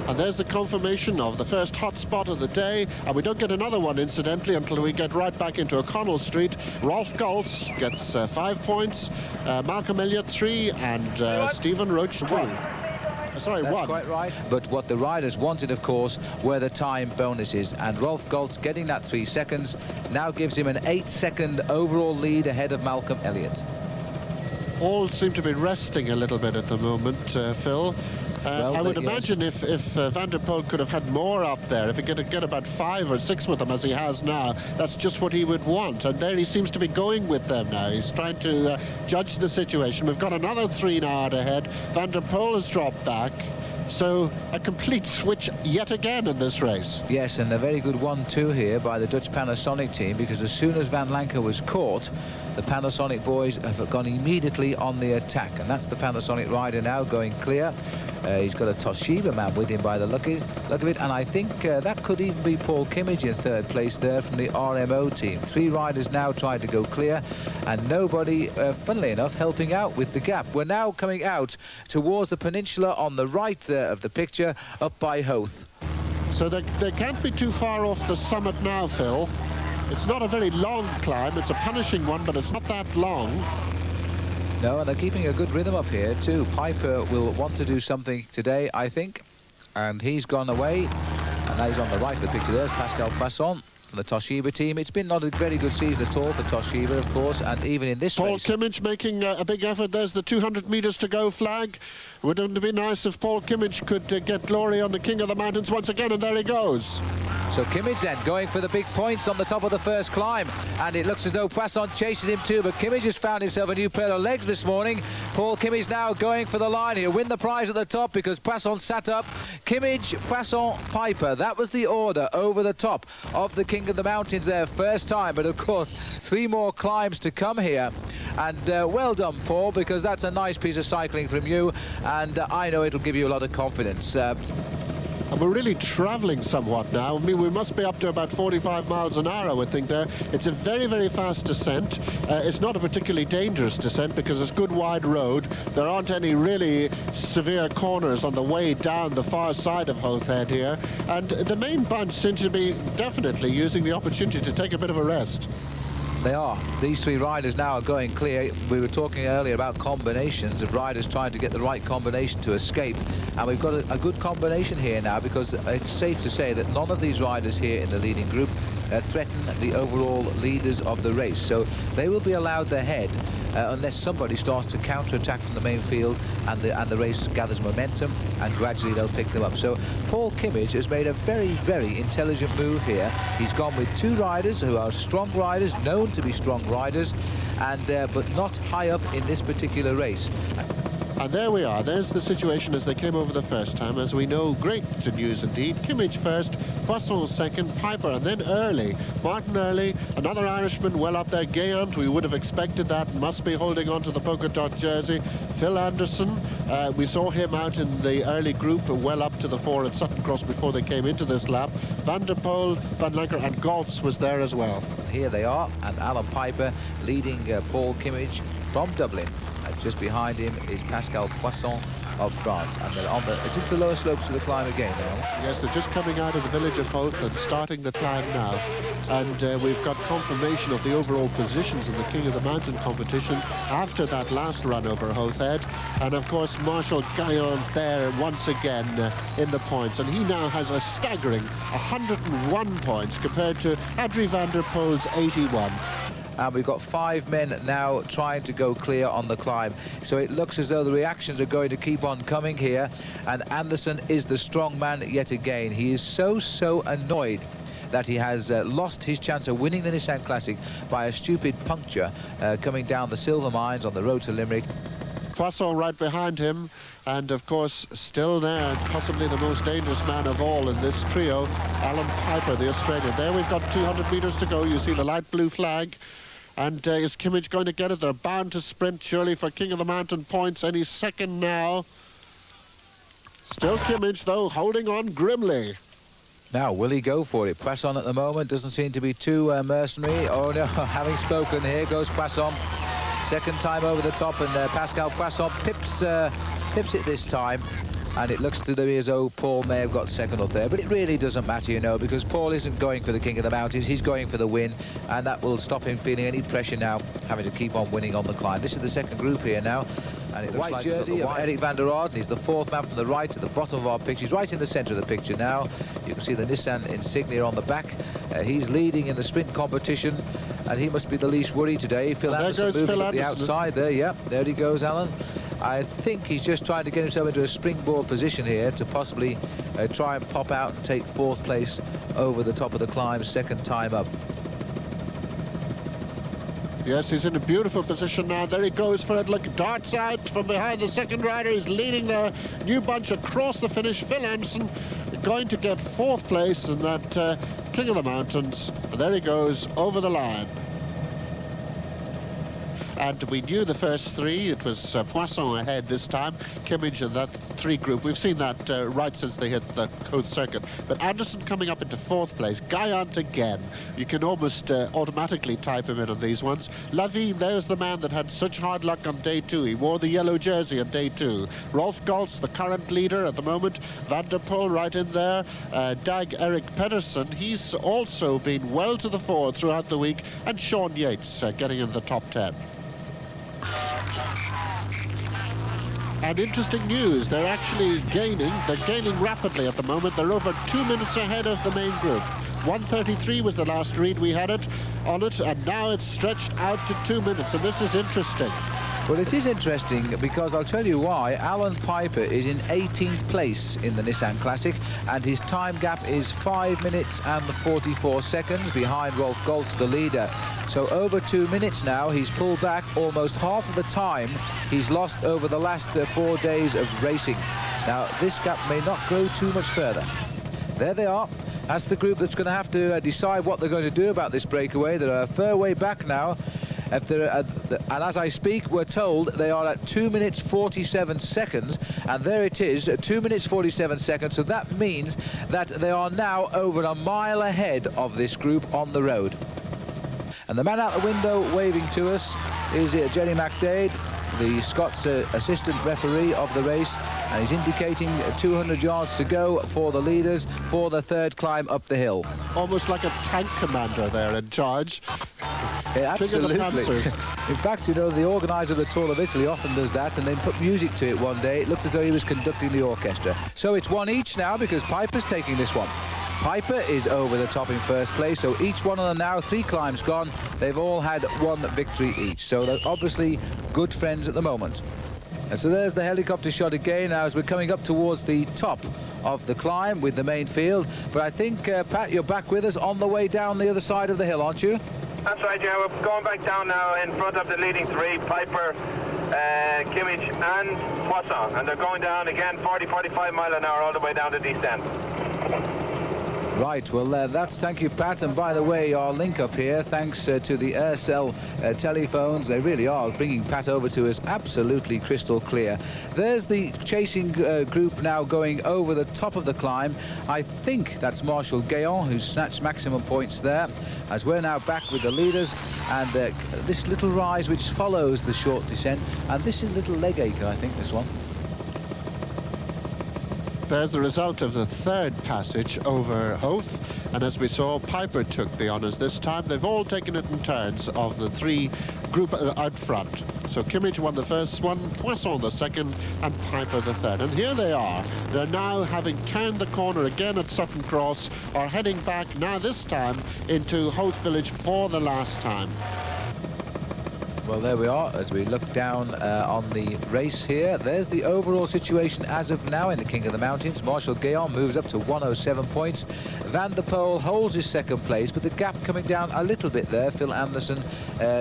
And there's the confirmation of the first hot spot of the day, and we don't get another one, incidentally, until we get right back into O'Connell Street. Rolf Goltz gets 5 points, Malcolm Elliott 3, and Stephen Roach 2. Sorry, That's one. quite right. But what the riders wanted, of course, were the time bonuses. And Rolf Goltz getting that 3 seconds now gives him an 8-second overall lead ahead of Malcolm Elliott. All seem to be resting a little bit at the moment, Phil. I would imagine if Van der Poel could have had more up there, if he could get about 5 or 6 with them as he has now, that's just what he would want. And there he seems to be going with them now. He's trying to judge the situation. We've got another 3 now out ahead. Van der Poel has dropped back. So a complete switch yet again in this race. Yes, and a very good 1-2 here by the Dutch Panasonic team, because as soon as Van Lancker was caught, the Panasonic boys have gone immediately on the attack. And that's the Panasonic rider now going clear. He's got a Toshiba man with him by the look of it, and I think that could even be Paul Kimmage in 3rd place there from the RMO team. 3 riders now trying to go clear, and nobody, funnily enough, helping out with the gap. We're now coming out towards the peninsula on the right there of the picture, up by Hoth. So they can't be too far off the summit now, Phil. It's not a very long climb. It's a punishing one, but it's not that long. No, and they're keeping a good rhythm up here too. Piper will want to do something today, I think, and he's gone away. And now he's on the right of the picture. There's Pascal Poisson from the Toshiba team. It's been not a very good season at all for Toshiba, of course, and even in this race. Paul Kimmage making a big effort. There's the 200 metres to go flag. Wouldn't it be nice if Paul Kimmage could get glory on the King of the Mountains once again, and there he goes. So Kimmage then going for the big points on the top of the first climb, and it looks as though Poisson chases him too, but Kimmage has found himself a new pair of legs this morning. Paul Kimmage now going for the line. He'll win the prize at the top because Poisson sat up. Kimmage, Poisson, Piper, that was the order over the top of the King of the Mountains there first time, but of course 3 more climbs to come here. And well done, Paul, because that's a nice piece of cycling from you, and I know it'll give you a lot of confidence. And we're really travelling somewhat now. I mean, we must be up to about 45 miles an hour, I would think there. It's a very, very fast descent. It's not a particularly dangerous descent because it's good wide road. There aren't any really severe corners on the way down the far side of Hoth Head here. And the main bunch seems to be definitely using the opportunity to take a bit of a rest. They are. These 3 riders now are going clear. We were talking earlier about combinations of riders trying to get the right combination to escape. And we've got a good combination here now, because it's safe to say that none of these riders here in the leading group threaten the overall leaders of the race. So they will be allowed their head unless somebody starts to counter-attack from the main field and the race gathers momentum, and gradually they'll pick them up. So Paul Kimmage has made a very, very intelligent move here. He's gone with 2 riders who are strong riders, known to be strong riders, and but not high up in this particular race. And there we are. There's the situation as they came over the first time. As we know, great news indeed. Kimmage first, Poisson second, Piper, and then Early. Martin Early, another Irishman well up there. Gayant, we would have expected that, must be holding on to the polka dot jersey. Phil Anderson, we saw him out in the early group, well up to the 4 at Sutton Cross before they came into this lap. Van der Poel, Van Lancker, and Goltz was there as well. Here they are, and Alan Piper leading Paul Kimmage from Dublin. Just behind him is Pascal Poisson of France, and they're on the... Is it the lower slopes of the climb again now? Yes, they're just coming out of the village of Hoth and starting the climb now. And we've got confirmation of the overall positions in the King of the Mountain competition after that last run over Hoth Head. And of course, Marshall Gayant there once again in the points. And he now has a staggering 101 points compared to Adrie van der Poel's 81. And we've got 5 men now trying to go clear on the climb. So it looks as though the reactions are going to keep on coming here. And Anderson is the strong man yet again. He is so annoyed that he has lost his chance of winning the Nissan Classic by a stupid puncture coming down the Silver Mines on the road to Limerick. Poisson right behind him, and of course still there, possibly the most dangerous man of all in this trio, Alan Piper, the Australian. There we've got 200 metres to go. You see the light blue flag. And is Kimmage going to get it? They're bound to sprint, surely, for King of the Mountain points any second now. Still Kimmage, though, holding on grimly. Now, will he go for it? Poisson at the moment doesn't seem to be too mercenary. Oh, no, having spoken, here goes Poisson. Second time over the top, and Pascal Poisson pips it this time. And it looks to me as though Paul may have got second or third, but it really doesn't matter, you know, because Paul isn't going for the King of the Mountains. He's going for the win, and that will stop him feeling any pressure now, having to keep on winning on the climb. This is the second group here now, And it white jersey of Eric van der Aarden. He's the fourth man from the right at the bottom of our picture. He's right in the centre of the picture now. You can see the Nissan insignia on the back. He's leading in the sprint competition, and he must be the least worried today. Phil Anderson moving at the outside there. Yeah, there he goes, Alan. I think he's just trying to get himself into a springboard position here to possibly try and pop out and take fourth place over the top of the climb, second time up. Yes, he's in a beautiful position now. There he goes for it. Look, darts out from behind the second rider. He's leading the new bunch across the finish. Phil Anderson going to get fourth place in that King of the Mountains. And there he goes over the line. And we knew the first three. It was Poisson ahead this time. Kimmage and that three group. We've seen that right since they hit the Coast Circuit. But Anderson coming up into fourth place. Guyant again. You can almost automatically type him in on these ones. Lavigne, there's the man that had such hard luck on day two. He wore the yellow jersey on day two. Rolf Goltz, the current leader at the moment. Van der Poel right in there. Dag Erik Pedersen, he's also been well to the fore throughout the week. And Sean Yates getting in the top 10. And interesting news, they're actually gaining. They're gaining rapidly at the moment. They're over 2 minutes ahead of the main group. 1:33 was the last read we had on it, and now it's stretched out to 2 minutes, and this is interesting. Well, it is interesting because I'll tell you why. Alan Piper is in 18th place in the Nissan Classic, and his time gap is 5 minutes and 44 seconds behind Rolf Goltz, the leader. So over 2 minutes now, he's pulled back almost half of the time he's lost over the last 4 days of racing. Now, this gap may not go too much further. There they are. That's the group that's going to have to decide what they're going to do about this breakaway. They're a fair way back now. And as I speak, we're told they are at 2 minutes 47 seconds, and there it is, 2 minutes 47 seconds. So that means that they are now over a mile ahead of this group on the road. And the man out the window waving to us is Jerry McDade, the Scots assistant referee of the race, and he's indicating 200 yards to go for the leaders for the third climb up the hill. Almost like a tank commander there in charge. Yeah, absolutely. In fact, you know, the organiser of the Tour of Italy often does that, and then put music to it one day. It looked as though he was conducting the orchestra. So it's one each now because Piper's taking this one. Piper is over the top in first place, so each one of them now, 3 climbs gone. They've all had 1 victory each, so they're obviously good friends at the moment. And so there's the helicopter shot again now as we're coming up towards the top of the climb with the main field. But I think, Pat, you're back with us on the way down the other side of the hill, aren't you? That's right, yeah. We're going back down now in front of the leading 3, Piper, Kimmage and Poisson. And they're going down again 40-45 mile an hour all the way down to the East End. Right, well, thank you, Pat. And by the way, our link up here, thanks to the Aircell telephones, they really are bringing Pat over to us absolutely crystal clear. There's the chasing group now going over the top of the climb. I think that's Marshal Gayon who's snatched maximum points there, as we're now back with the leaders. And this little rise which follows the short descent, and this is a little leg ache, I think, this one. There's the result of the third passage over Hoth, and as we saw, Piper took the honours this time. They've all taken it in turns of the 3 group out front. So Kimmage won the first one, Poisson the second, and Piper the third. And here they are. They're now, having turned the corner again at Sutton Cross, are heading back now this time into Hoth Village for the last time. Well, there we are as we look down on the race here. There's the overall situation as of now in the King of the Mountains. Marshal Gayon moves up to 107 points. Van der Poel holds his second place, but the gap coming down a little bit there. Phil Anderson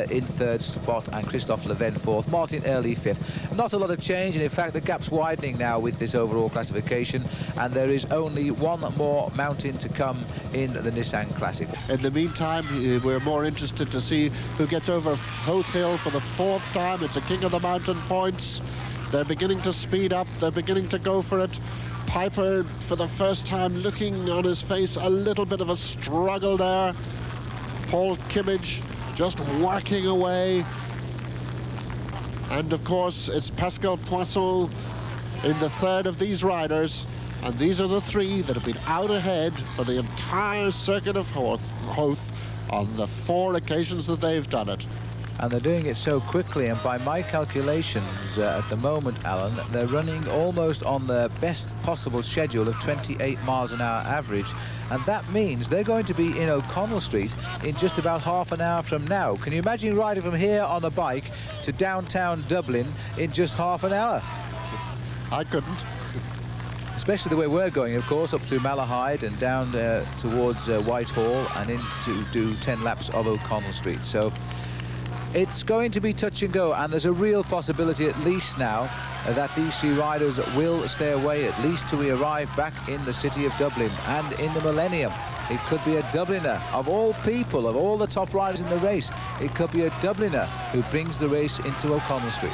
in third spot and Christophe Leven fourth. Martin Early fifth. Not a lot of change, and in fact the gap's widening now with this overall classification, and there is only one more mountain to come in the Nissan Classic. In the meantime, we're more interested to see who gets over Hoth Hill for the 4th time. It's a King of the Mountain points. They're beginning to speed up. They're beginning to go for it. Piper, for the first time, looking on his face a little bit of a struggle there. Paul Kimmage just working away. And, of course, it's Pascal Poisson in the third of these riders. And these are the 3 that have been out ahead for the entire circuit of Hoth on the 4 occasions that they've done it. And they're doing it so quickly, and by my calculations at the moment, Alan, they're running almost on the best possible schedule of 28 miles an hour average, and that means they're going to be in O'Connell Street in just about half an hour from now. Can you imagine riding from here on a bike to downtown Dublin in just half an hour? I couldn't. Especially the way we're going, of course, up through Malahide and down towards Whitehall and in to do 10 laps of O'Connell Street. So it's going to be touch and go, and there's a real possibility at least now that these three riders will stay away at least till we arrive back in the city of Dublin and in the Millennium. It could be a Dubliner, of all people, of all the top riders in the race, it could be a Dubliner who brings the race into O'Connell Street.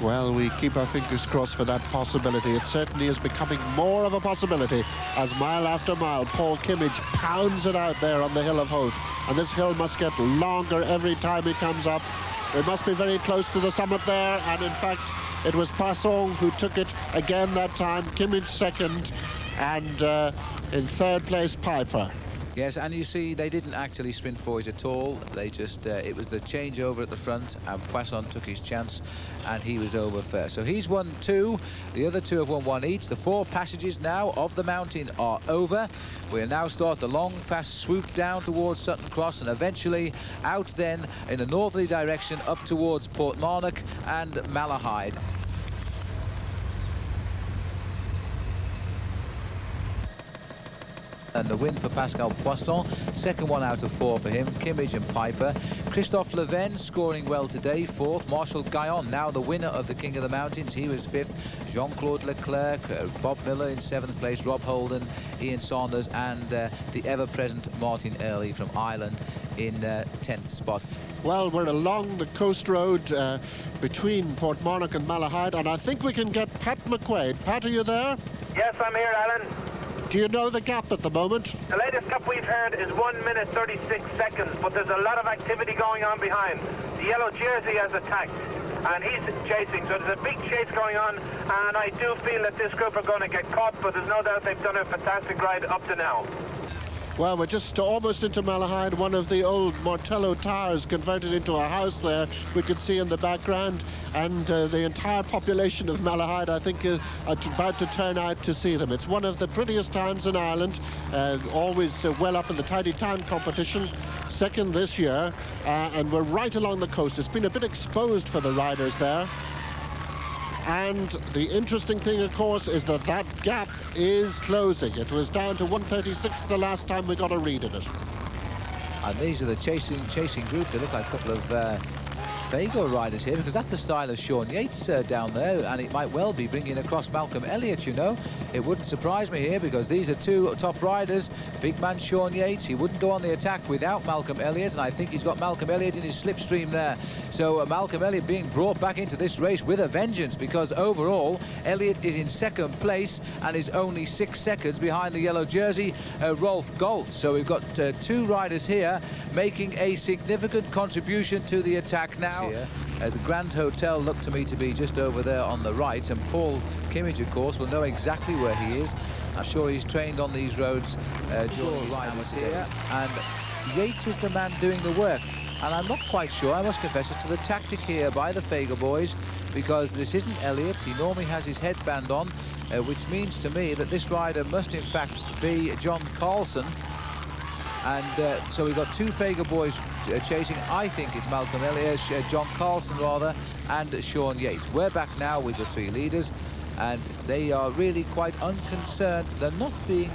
Well, we keep our fingers crossed for that possibility. It certainly is becoming more of a possibility as mile after mile Paul Kimmage pounds it out there on the Hill of Hope. And this hill must get longer every time he comes up. It must be very close to the summit there, and in fact it was Passon who took it again that time. Kimmage second, and in third place Piper. Yes, and you see, they didn't actually sprint for it at all. They just, it was the changeover at the front, and Poisson took his chance, and he was over first. So he's won 2. The other 2 have won 1 each. The 4 passages now of the mountain are over. We'll now start the long, fast swoop down towards Sutton Cross, and eventually out then in a northerly direction up towards Portmarnock and Malahide. And the win for Pascal Poisson, second one out of 4 for him. Kimmage and Piper. Christophe Leven scoring well today, 4th. Marshall Guyon, now the winner of the King of the Mountains, he was 5th. Jean-Claude Leclerc, Bob Miller in 7th place, Rob Holden, Ian Saunders, and the ever-present Martin Early from Ireland in 10th spot. Well, we're along the coast road between Portmarnock and Malahide, and I think we can get Pat McQuaid. Pat, are you there? Yes, I'm here, Alan. Do you know the gap at the moment? The latest gap we've heard is 1 minute 36 seconds, but there's a lot of activity going on behind. The yellow jersey has attacked, and he's chasing, so there's a big chase going on, and I do feel that this group are going to get caught, but there's no doubt they've done a fantastic ride up to now. Well, we're just almost into Malahide, one of the old Mortello towers converted into a house there we could see in the background, and the entire population of Malahide, I think, are about to turn out to see them. It's one of the prettiest towns in Ireland, always well up in the Tidy Town competition, second this year, and we're right along the coast. It's been a bit exposed for the riders there. And the interesting thing, of course, is that that gap is closing. It was down to 1:36 the last time we got a read of it. And these are the chasing group. They look like a couple of Fago riders here, because that's the style of Sean Yates down there, and it might well be bringing across Malcolm Elliott, you know. It wouldn't surprise me here, because these are 2 top riders. Big man Sean Yates, he wouldn't go on the attack without Malcolm Elliott, and I think he's got Malcolm Elliott in his slipstream there. So Malcolm Elliott being brought back into this race with a vengeance, because overall Elliott is in second place and is only 6 seconds behind the yellow jersey, Rolf Goltz. So we've got 2 riders here making a significant contribution to the attack now. The Grand Hotel looked to me to be just over there on the right, and Paul Kimmage, of course, will know exactly where he is. I'm sure he's trained on these roads during his amateur days. And Yates is the man doing the work. And I'm not quite sure, I must confess, as to the tactic here by the Fago boys, because this isn't Elliott. He normally has his headband on, which means to me that this rider must in fact be John Carlson. And so we've got 2 Fago boys chasing. I think it's Malcolm Elliott, John Carlson rather, and Sean Yates. We're back now with the 3 leaders, and they are really quite unconcerned. They're not being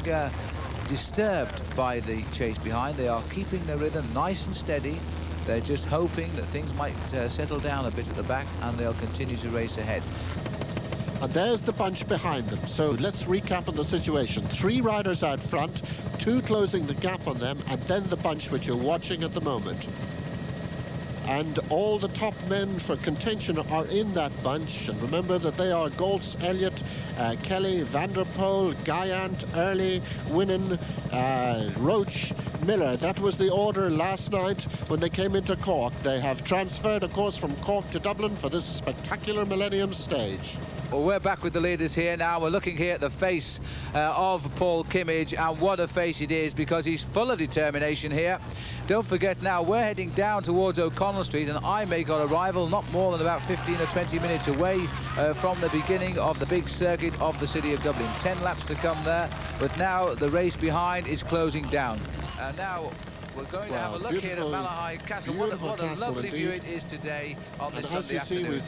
disturbed by the chase behind. They are keeping their rhythm nice and steady. They're just hoping that things might settle down a bit at the back, and they'll continue to race ahead. And there's the bunch behind them. So let's recap on the situation. 3 riders out front, 2 closing the gap on them, and then the bunch which you're watching at the moment. And all the top men for contention are in that bunch. And remember that they are Goltz, Elliott, Kelly, Van der Poel, Guyant, Early, Winnan, Roach, Miller. That was the order last night when they came into Cork. They have transferred, of course, from Cork to Dublin for this spectacular Millennium stage. Well, we're back with the leaders here now. We're looking here at the face of Paul Kimmage, and what a face it is, because he's full of determination here. Don't forget now, we're heading down towards O'Connell Street, and I make our arrival not more than about 15 or 20 minutes away from the beginning of the big circuit of the city of Dublin. 10 laps to come there, but now the race behind is closing down. Now we're going to have a look here at Malahide Castle. What a lovely view it is today on this Sunday afternoon.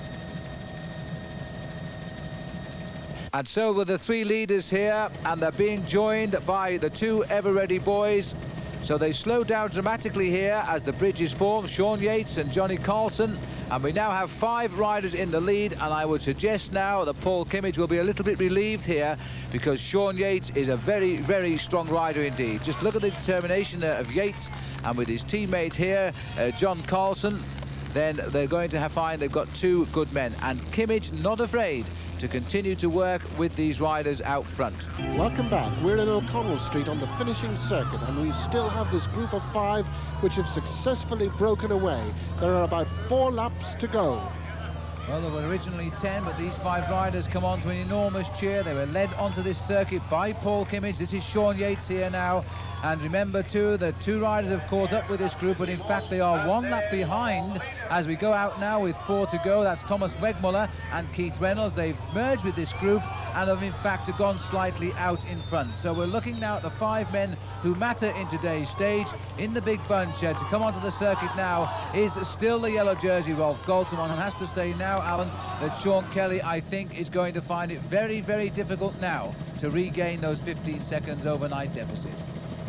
And so were the three leaders here, and they're being joined by the two ever-ready boys. So they slow down dramatically here as the bridge is formed, Sean Yates and Johnny Carlson. And we now have 5 riders in the lead, and I would suggest now that Paul Kimmage will be a little bit relieved here, because Sean Yates is a very, very strong rider indeed. Just look at the determination of Yates, and with his teammate here, John Carlson, then they're going to find they've got 2 good men. And Kimmage not afraid to continue to work with these riders out front. Welcome back. We're in O'Connell Street on the finishing circuit, and we still have this group of 5 which have successfully broken away. There are about 4 laps to go. Well, there were originally 10, but these 5 riders come on to an enormous cheer. They were led onto this circuit by Paul Kimmage. This is Sean Yates here now. And remember, too, that 2 riders have caught up with this group, but in fact they are 1 lap behind as we go out now with 4 to go. That's Thomas Wegmuller and Keith Reynolds. They've merged with this group and have in fact gone slightly out in front. So we're looking now at the 5 men who matter in today's stage. In the big bunch to come onto the circuit now is still the yellow jersey, Rolf Goltzman. And has to say now, Alan, that Sean Kelly, I think, is going to find it very, very difficult now to regain those 15 seconds overnight deficit.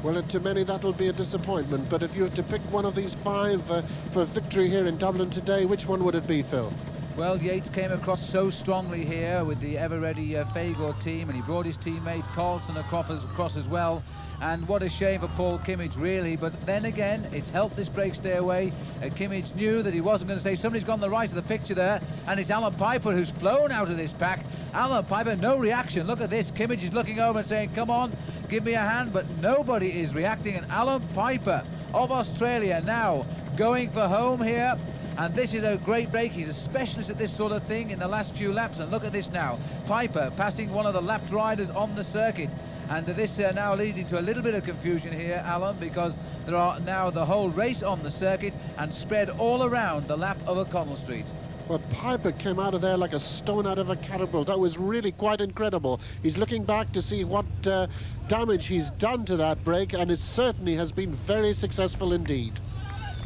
Well, to many that'll be a disappointment, but if you had to pick one of these 5 for victory here in Dublin today, which one would it be, Phil? Well, Yates came across so strongly here with the ever-ready Fagor team, and he brought his teammate Carlson across as well. And what a shame for Paul Kimmage, really. But then again, it's helped this break stay away. Kimmage knew that he wasn't going to say, somebody's gone the right of the picture there, and it's Alan Piper who's flown out of this pack. Alan Piper, no reaction. Look at this. Kimmage is looking over and saying, come on, give me a hand, but nobody is reacting. And Alan Piper of Australia now going for home here. And this is a great break. He's a specialist at this sort of thing in the last few laps. And look at this now. Piper passing one of the lapped riders on the circuit. And this now leading to a little bit of confusion here, Alan, because there are now the whole race on the circuit and spread all around the lap of O'Connell Street. Well, Piper came out of there like a stone out of a catapult. That was really quite incredible. He's looking back to see what damage he's done to that break, and it certainly has been very successful indeed.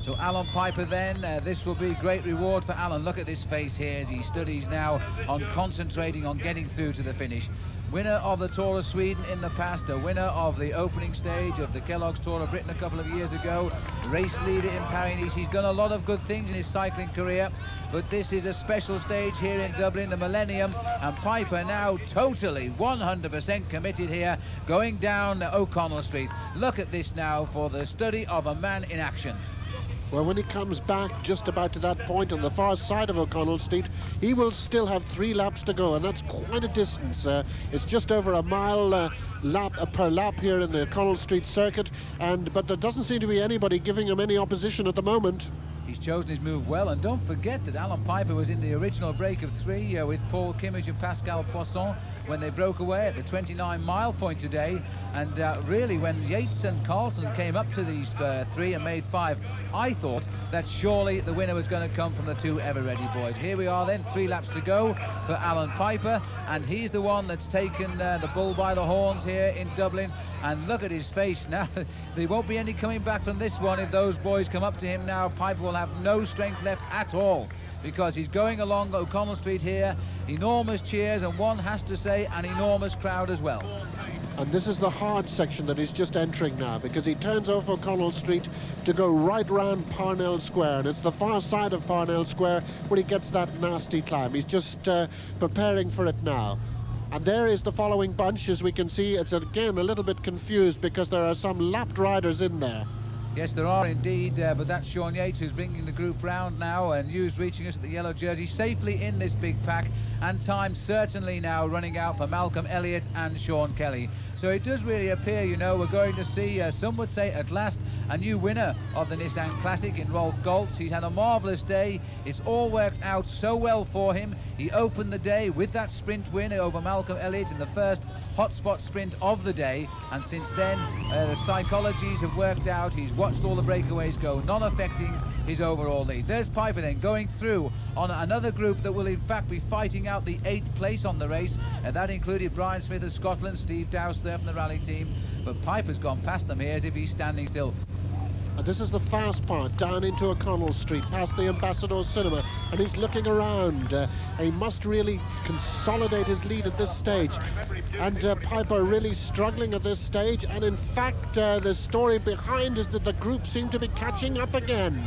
So Alan Piper then, this will be great reward for Alan. Look at this face here as he studies now on concentrating on getting through to the finish. Winner of the Tour of Sweden in the past, a winner of the opening stage of the Kellogg's Tour of Britain a couple of years ago, race leader in Paris-Nice. He's done a lot of good things in his cycling career, but this is a special stage here in Dublin, the Millennium, and Piper now totally 100% committed here, going down O'Connell Street. Look at this now for the study of a man in action. Well, when he comes back just about to that point on the far side of O'Connell Street, he will still have 3 laps to go, and that's quite a distance. It's just over a mile per lap here in the O'Connell Street circuit, but there doesn't seem to be anybody giving him any opposition at the moment. He's chosen his move well, and don't forget that Alan Piper was in the original break of 3 with Paul Kimmage and Pascal Poisson when they broke away at the 29-mile point today. And really, when Yates and Carlson came up to these 3 and made 5, I thought that surely the winner was going to come from the 2 ever-ready boys. Here we are then, 3 laps to go for Alan Piper, and he's the one that's taken the bull by the horns here in Dublin. And look at his face now. There won't be any coming back from this one if those boys come up to him now. Piper will have no strength left at all, because he's going along O'Connell Street here. Enormous cheers, and one has to say an enormous crowd as well. And this is the hard section that he's just entering now, because he turns off O'Connell Street to go right round Parnell Square, and it's the far side of Parnell Square where he gets that nasty climb. He's just preparing for it now. And there is the following bunch. As we can see, it's again a little bit confused because there are some lapped riders in there. Yes, there are indeed, but that's Sean Yates who's bringing the group round now, and Hughes reaching us at the yellow jersey safely in this big pack, and time certainly now running out for Malcolm Elliott and Sean Kelly. So it does really appear, you know, we're going to see, some would say at last, a new winner of the Nissan Classic in Rolf Goltz. He's had a marvellous day. It's all worked out so well for him. He opened the day with that sprint win over Malcolm Elliott in the first hotspot sprint of the day, and since then the psychologies have worked out. He's watched all the breakaways go, not affecting his overall lead. There's Piper then going through on another group that will in fact be fighting out the 8th place on the race, and that included Brian Smith of Scotland, Steve Dowse there from the rally team, but Piper's gone past them here as if he's standing still. This is the fast part, down into O'Connell Street, past the Ambassador Cinema, and he's looking around. He must really consolidate his lead at this stage. And Piper really struggling at this stage, and in fact, the story behind is that the group seem to be catching up again.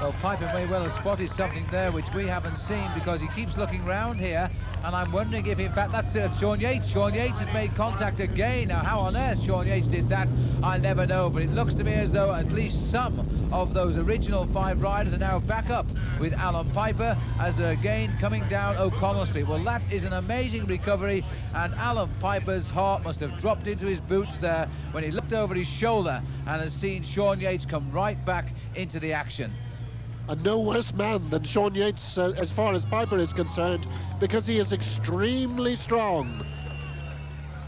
Well, Piper may well have spotted something there which we haven't seen, because he keeps looking round here, and I'm wondering if in fact that's Sean Yates. Sean Yates has made contact again. Now how on earth Sean Yates did that, I never know, but it looks to me as though at least some of those original 5 riders are now back up with Alan Piper as they're again coming down O'Connell Street. Well, that is an amazing recovery, and Alan Piper's heart must have dropped into his boots there when he looked over his shoulder and has seen Sean Yates come right back into the action. And no worse man than Sean Yates as far as Piper is concerned, because he is extremely strong.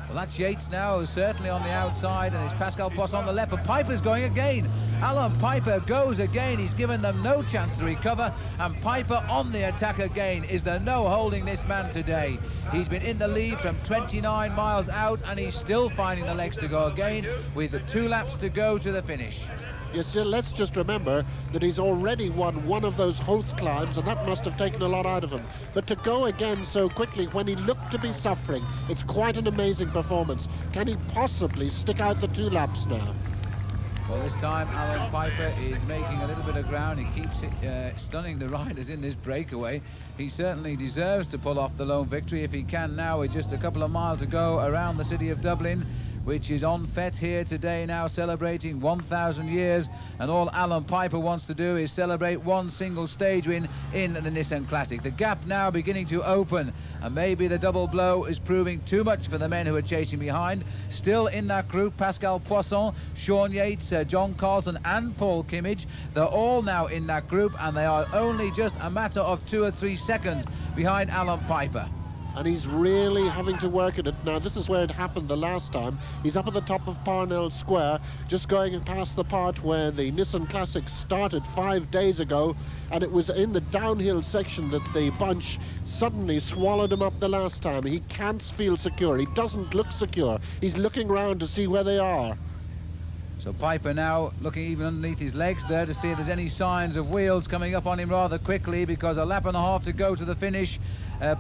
Well, that's Yates now, certainly on the outside, and it's Pascal Poisson on the left, but Piper's going again. Alan Piper goes again. He's given them no chance to recover, and Piper on the attack again. Is there no holding this man today? He's been in the lead from 29 miles out, and he's still finding the legs to go again with the 2 laps to go to the finish. Yes, let's just remember that he's already won one of those Hoth climbs, and that must have taken a lot out of him. But to go again so quickly when he looked to be suffering, it's quite an amazing performance. Can he possibly stick out the 2 laps now? Well, this time Alan Piper is making a little bit of ground. He keeps stunning the riders in this breakaway. He certainly deserves to pull off the lone victory if he can now, with just a couple of miles to go around the city of Dublin, which is on fete here today now, celebrating 1,000 years, and all Alan Piper wants to do is celebrate one single stage win in the Nissan Classic. The gap now beginning to open, and maybe the double blow is proving too much for the men who are chasing behind. Still in that group, Pascal Poisson, Sean Yates, John Carlson and Paul Kimmage. They're all now in that group, and they are only just a matter of 2 or 3 seconds behind Alan Piper. And he's really having to work at it now. This is where it happened the last time. He's up at the top of Parnell Square, just going past the part where the Nissan Classic started 5 days ago, and it was in the downhill section that the bunch suddenly swallowed him up the last time. He can't feel secure. He doesn't look secure. He's looking around to see where they are. So Piper now looking even underneath his legs there to see if there's any signs of wheels coming up on him rather quickly, because a lap and a half to go to the finish.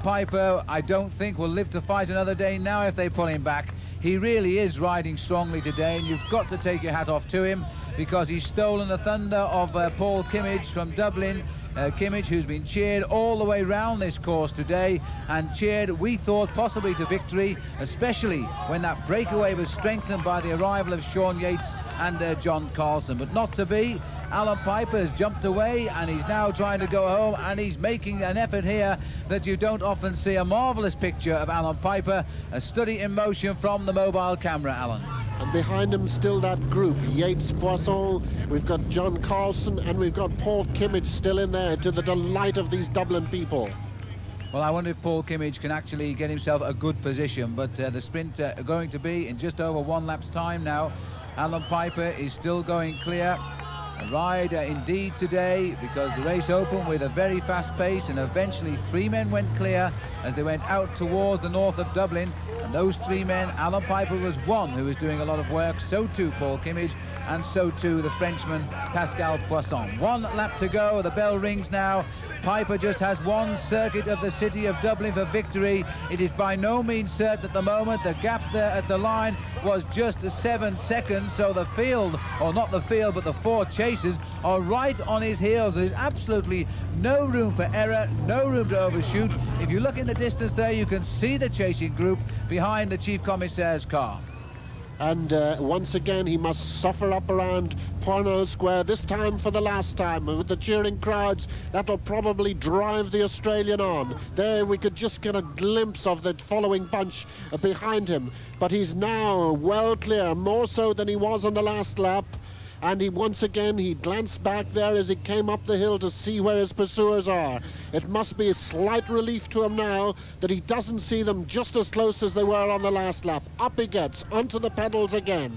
Piper, I don't think, will live to fight another day now if they pull him back. He really is riding strongly today, and you've got to take your hat off to him, because he's stolen the thunder of Paul Kimmage from Dublin. Kimmage, who's been cheered all the way round this course today, and cheered, we thought, possibly to victory, especially when that breakaway was strengthened by the arrival of Sean Yates and John Carlson, but not to be. Alan Piper has jumped away, and he's now trying to go home, and he's making an effort here that you don't often see. A marvellous picture of Alan Piper, a study in motion from the mobile camera, Alan. And behind him still that group, Yates, Poisson, we've got John Carlson, and we've got Paul Kimmage still in there, to the delight of these Dublin people. Well, I wonder if Paul Kimmage can actually get himself a good position, but the sprint going to be in just over 1 lap's time now. Alan Piper is still going clear. A ride indeed today, because the race opened with a very fast pace, and eventually 3 men went clear as they went out towards the north of Dublin. And those 3 men, Alan Piper was one who was doing a lot of work, so too Paul Kimmage, and so too the Frenchman Pascal Poisson. 1 lap to go, the bell rings now. Piper just has 1 circuit of the city of Dublin for victory. It is by no means certain at the moment. The gap there at the line was just 7 seconds, so the field, or not the field, but the 4 chasers are right on his heels. There's absolutely no room for error, no room to overshoot. If you look in the distance there, you can see the chasing group behind the Chief Commissaire's car. And once again, he must suffer up around Parnell Square, this time for the last time. With the cheering crowds, that'll probably drive the Australian on. There we could just get a glimpse of the following bunch behind him. But he's now well clear, more so than he was on the last lap. And once again, he glanced back there as he came up the hill to see where his pursuers are. It must be a slight relief to him now that he doesn't see them just as close as they were on the last lap. Up he gets, onto the pedals again.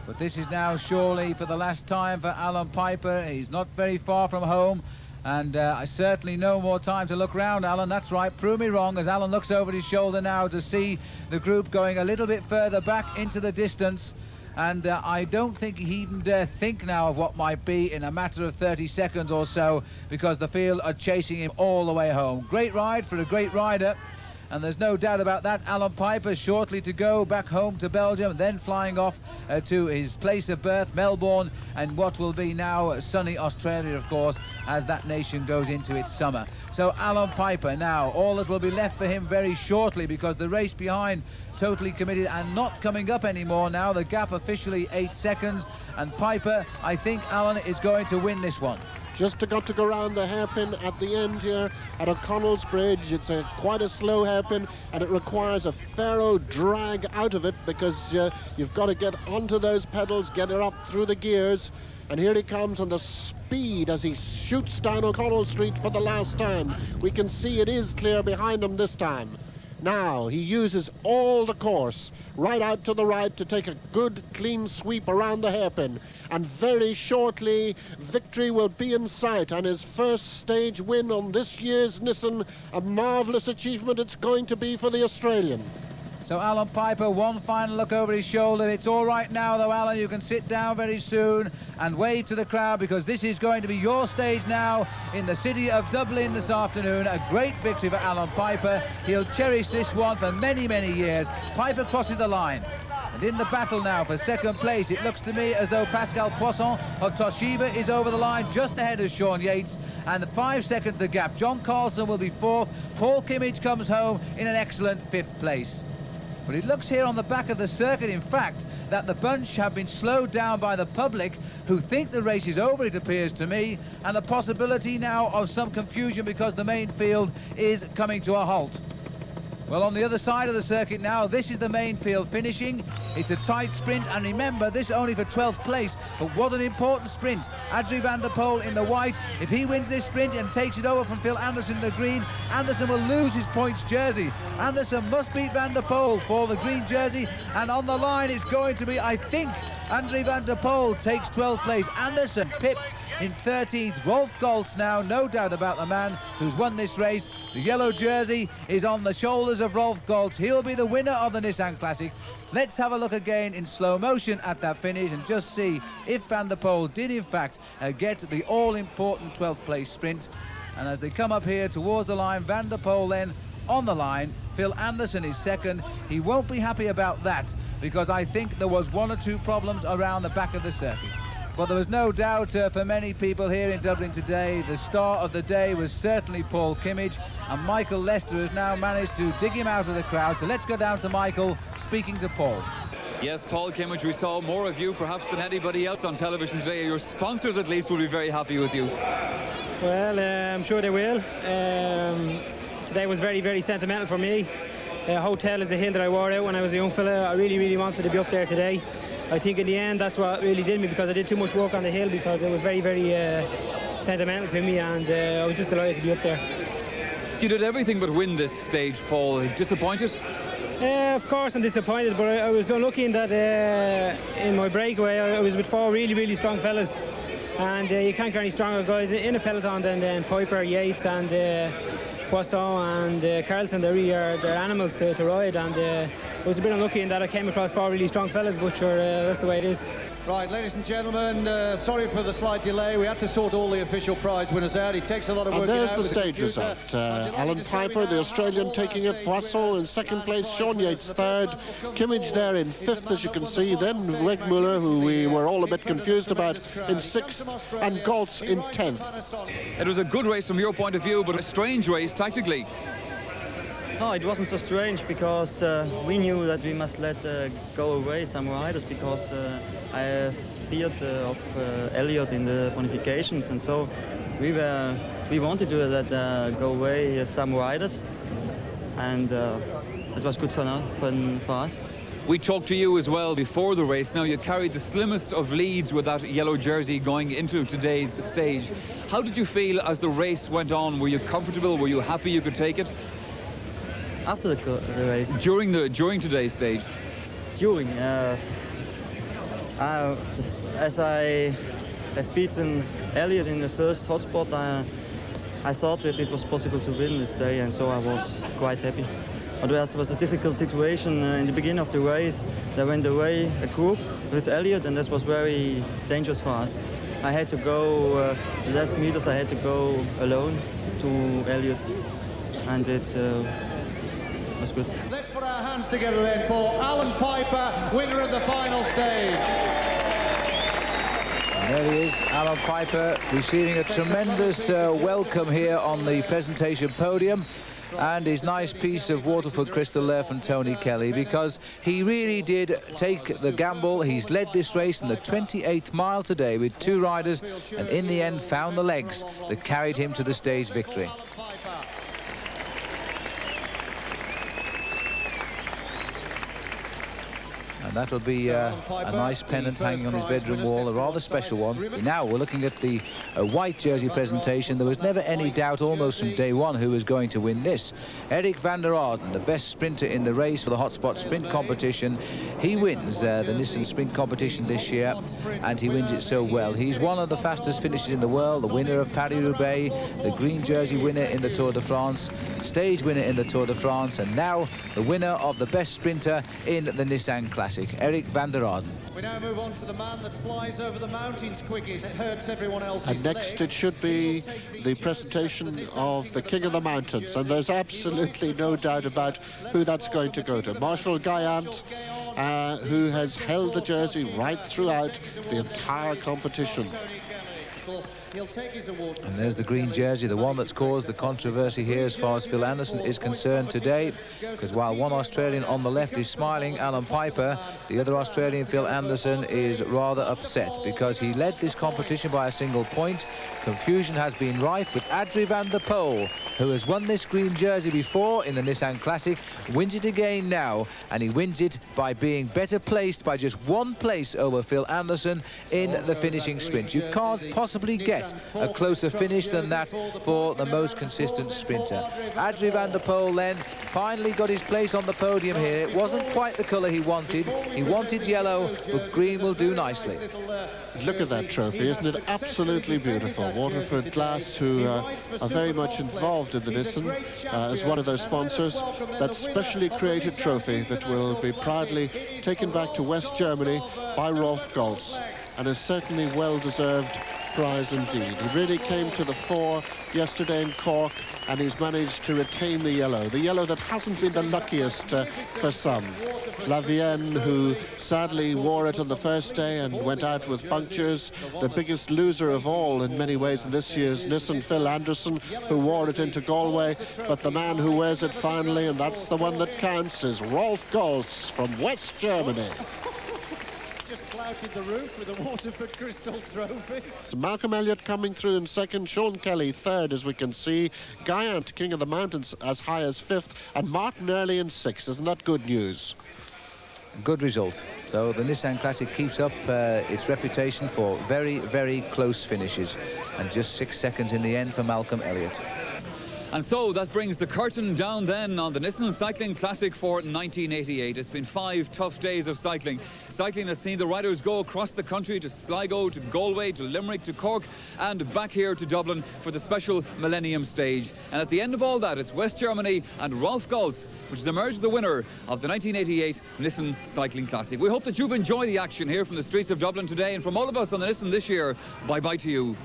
But this is now surely for the last time for Alan Piper. He's not very far from home. And I certainly no more time to look round, Alan. That's right, prove me wrong, as Alan looks over his shoulder now to see the group going a little bit further back into the distance. And I don't think he even dare think now of what might be in a matter of 30 seconds or so, because the field are chasing him all the way home. Great ride for a great rider, and there's no doubt about that. Alan Piper shortly to go back home to Belgium, then flying off to his place of birth, Melbourne, and what will be now sunny Australia, of course, as that nation goes into its summer. So Alan Piper now, all that will be left for him very shortly, because the race behind totally committed and not coming up anymore now. The gap officially 8 seconds, and Piper, I think, Alan, is going to win this one. Just got to go around the hairpin at the end here at O'Connell's Bridge. It's quite a slow hairpin, and it requires a fair old drag out of it, because you've got to get onto those pedals, get her up through the gears. And here he comes on the speed as he shoots down O'Connell Street for the last time. We can see it is clear behind him this time. Now he uses all the course right out to the right to take a good clean sweep around the hairpin, and very shortly victory will be in sight, and his first stage win on this year's Nissan. A marvellous achievement it's going to be for the Australian. So Alan Piper, one final look over his shoulder. It's all right now, though, Alan. You can sit down very soon and wave to the crowd, because this is going to be your stage now in the city of Dublin this afternoon. A great victory for Alan Piper. He'll cherish this one for many, many years. Piper crosses the line. And in the battle now for second place, it looks to me as though Pascal Poisson of Toshiba is over the line just ahead of Sean Yates, and 5 seconds the gap. John Carlson will be fourth. Paul Kimmage comes home in an excellent fifth place. But it looks here on the back of the circuit, in fact, that the bunch have been slowed down by the public, who think the race is over, it appears to me, and the possibility now of some confusion because the main field is coming to a halt. Well, on the other side of the circuit now, this is the main field finishing. It's a tight sprint, and remember, this only for 12th place, but what an important sprint. Adrie van der Poel in the white. If he wins this sprint and takes it over from Phil Anderson in the green, Anderson will lose his points jersey. Anderson must beat van der Poel for the green jersey, and on the line it's going to be, I think, Adrie van der Poel takes 12th place. Anderson pipped in 13th. Rolf Goltz now, no doubt about the man who's won this race. The yellow jersey is on the shoulders of Rolf Goltz. He'll be the winner of the Nissan Classic. Let's have a look again in slow motion at that finish and just see if Van der Poel did in fact get the all-important 12th place sprint. And as they come up here towards the line, Van der Poel then on the line. Phil Anderson is second. He won't be happy about that, because I think there was one or two problems around the back of the circuit. But there was no doubt for many people here in Dublin today, the star of the day was certainly Paul Kimmage, and Michael Lester has now managed to dig him out of the crowd. So let's go down to Michael speaking to Paul. Yes, Paul Kimmage, we saw more of you perhaps than anybody else on television today. Your sponsors at least will be very happy with you. Well, I'm sure they will. Today was very, very sentimental for me. Hotel is a hill that I wore out when I was a young fella. I really, really wanted to be up there today. I think in the end that's what really did me, because I did too much work on the hill, because it was very, very sentimental to me, and I was just delighted to be up there. You did everything but win this stage, Paul. Disappointed? Of course I'm disappointed, but I was unlucky in that in my breakaway I was with four really, really strong fellas, and you can't get any stronger guys in a peloton than Piper, Yates and Poisson and Carlson. They're animals to ride, and I was a bit unlucky in that I came across four really strong fellas, but sure, that's the way it is. Right, ladies and gentlemen, sorry for the slight delay. We had to sort all the official prize winners out. It takes a lot of work. And there's out the stage result. Alan Piper, the Australian, taking it. Poisson in second place. Sean Yates third. Kimmage there in fifth, as you can see. Then Wegmuller, who we were all a bit confused about, in sixth. And Goltz in 10th. It was a good race from your point of view, but a strange race tactically. No, it wasn't so strange because we knew that we must let go away some riders because I feared of Elliott in the bonifications, and so we wanted to let go away some riders, and it was good for us. We talked to you as well before the race. Now, you carried the slimmest of leads with that yellow jersey going into today's stage. How did you feel as the race went on? Were you comfortable? Were you happy you could take it? After the race? During today's stage? During, as I have beaten Elliott in the first hotspot, I thought that it was possible to win this day, and so I was quite happy. But it was a difficult situation in the beginning of the race. They went away a group with Elliott, and this was very dangerous for us. I had to go, the last meters I had to go alone to Elliott, and it was good. Let's put our hands together then for Alan Piper, winner of the final stage. And there he is, Alan Piper, receiving a tremendous welcome here on the presentation podium, and his nice piece of Waterford crystal there from Tony Kelly, because he really did take the gamble. He's led this race in the 28th mile today with two riders, and in the end found the legs that carried him to the stage victory. And that'll be a nice pennant hanging on his bedroom wall, a rather special one. Now we're looking at the white jersey presentation. There was never any doubt almost from day one who was going to win this. Eric van der Aarden, the best sprinter in the race for the hotspot sprint competition. He wins the Nissan sprint competition this year, and he wins it so well. He's one of the fastest finishers in the world, the winner of Paris-Roubaix, the green jersey winner in the Tour de France, stage winner in the Tour de France, and now the winner of the best sprinter in the Nissan Classic, Eric van der Aarden. We now move on to the man that flies over the mountains quickest. It hurts everyone else's And next it should be the presentation of the King of the Mountains, and there's absolutely no doubt about who that's going to go to. Marshal Guyant, who has held the jersey right throughout the entire competition. And there's the green jersey, the one that's caused the controversy here as far as Phil Anderson is concerned today, because while one Australian on the left is smiling, Alan Piper, the other Australian, Phil Anderson, is rather upset because he led this competition by a single point. Confusion has been rife, with Adrie van der Poel, who has won this green jersey before in the Nissan Classic, wins it again now, and he wins it by being better placed by just one place over Phil Anderson in the finishing sprint. You can't possibly get a closer finish than that for the most consistent sprinter. Adrie van der Poel then finally got his place on the podium here. It wasn't quite the colour he wanted. He wanted yellow, but green will do nicely. Look at that trophy, isn't it absolutely beautiful? Waterford Glass, who are very much involved in the Nissan as one of their sponsors. That specially created trophy that will be proudly taken back to West Germany by Rolf Goltz, and is certainly well-deserved prize indeed. He really came to the fore yesterday in Cork, and he's managed to retain the yellow that hasn't been the luckiest for some. La Vienne, who sadly wore it on the first day and went out with punctures. The biggest loser of all in many ways in this year's Nissan, Phil Anderson, who wore it into Galway. But the man who wears it finally, and that's the one that counts, is Rolf Goltz from West Germany. Just clouted the roof with a Waterford Crystal Trophy. Malcolm Elliott coming through in second, Sean Kelly third, as we can see. Guyant, King of the Mountains, as high as fifth, and Martin Early in sixth. Isn't that good news? Good result. So the Nissan Classic keeps up its reputation for very, very close finishes, and just 6 seconds in the end for Malcolm Elliott. And so that brings the curtain down then on the Nissan Cycling Classic for 1988. It's been 5 tough days of cycling. Cycling has seen the riders go across the country to Sligo, to Galway, to Limerick, to Cork, and back here to Dublin for the special Millennium Stage. And at the end of all that, it's West Germany and Rolf Goltz, which has emerged the winner of the 1988 Nissan Cycling Classic. We hope that you've enjoyed the action here from the streets of Dublin today, and from all of us on the Nissan this year, bye-bye to you.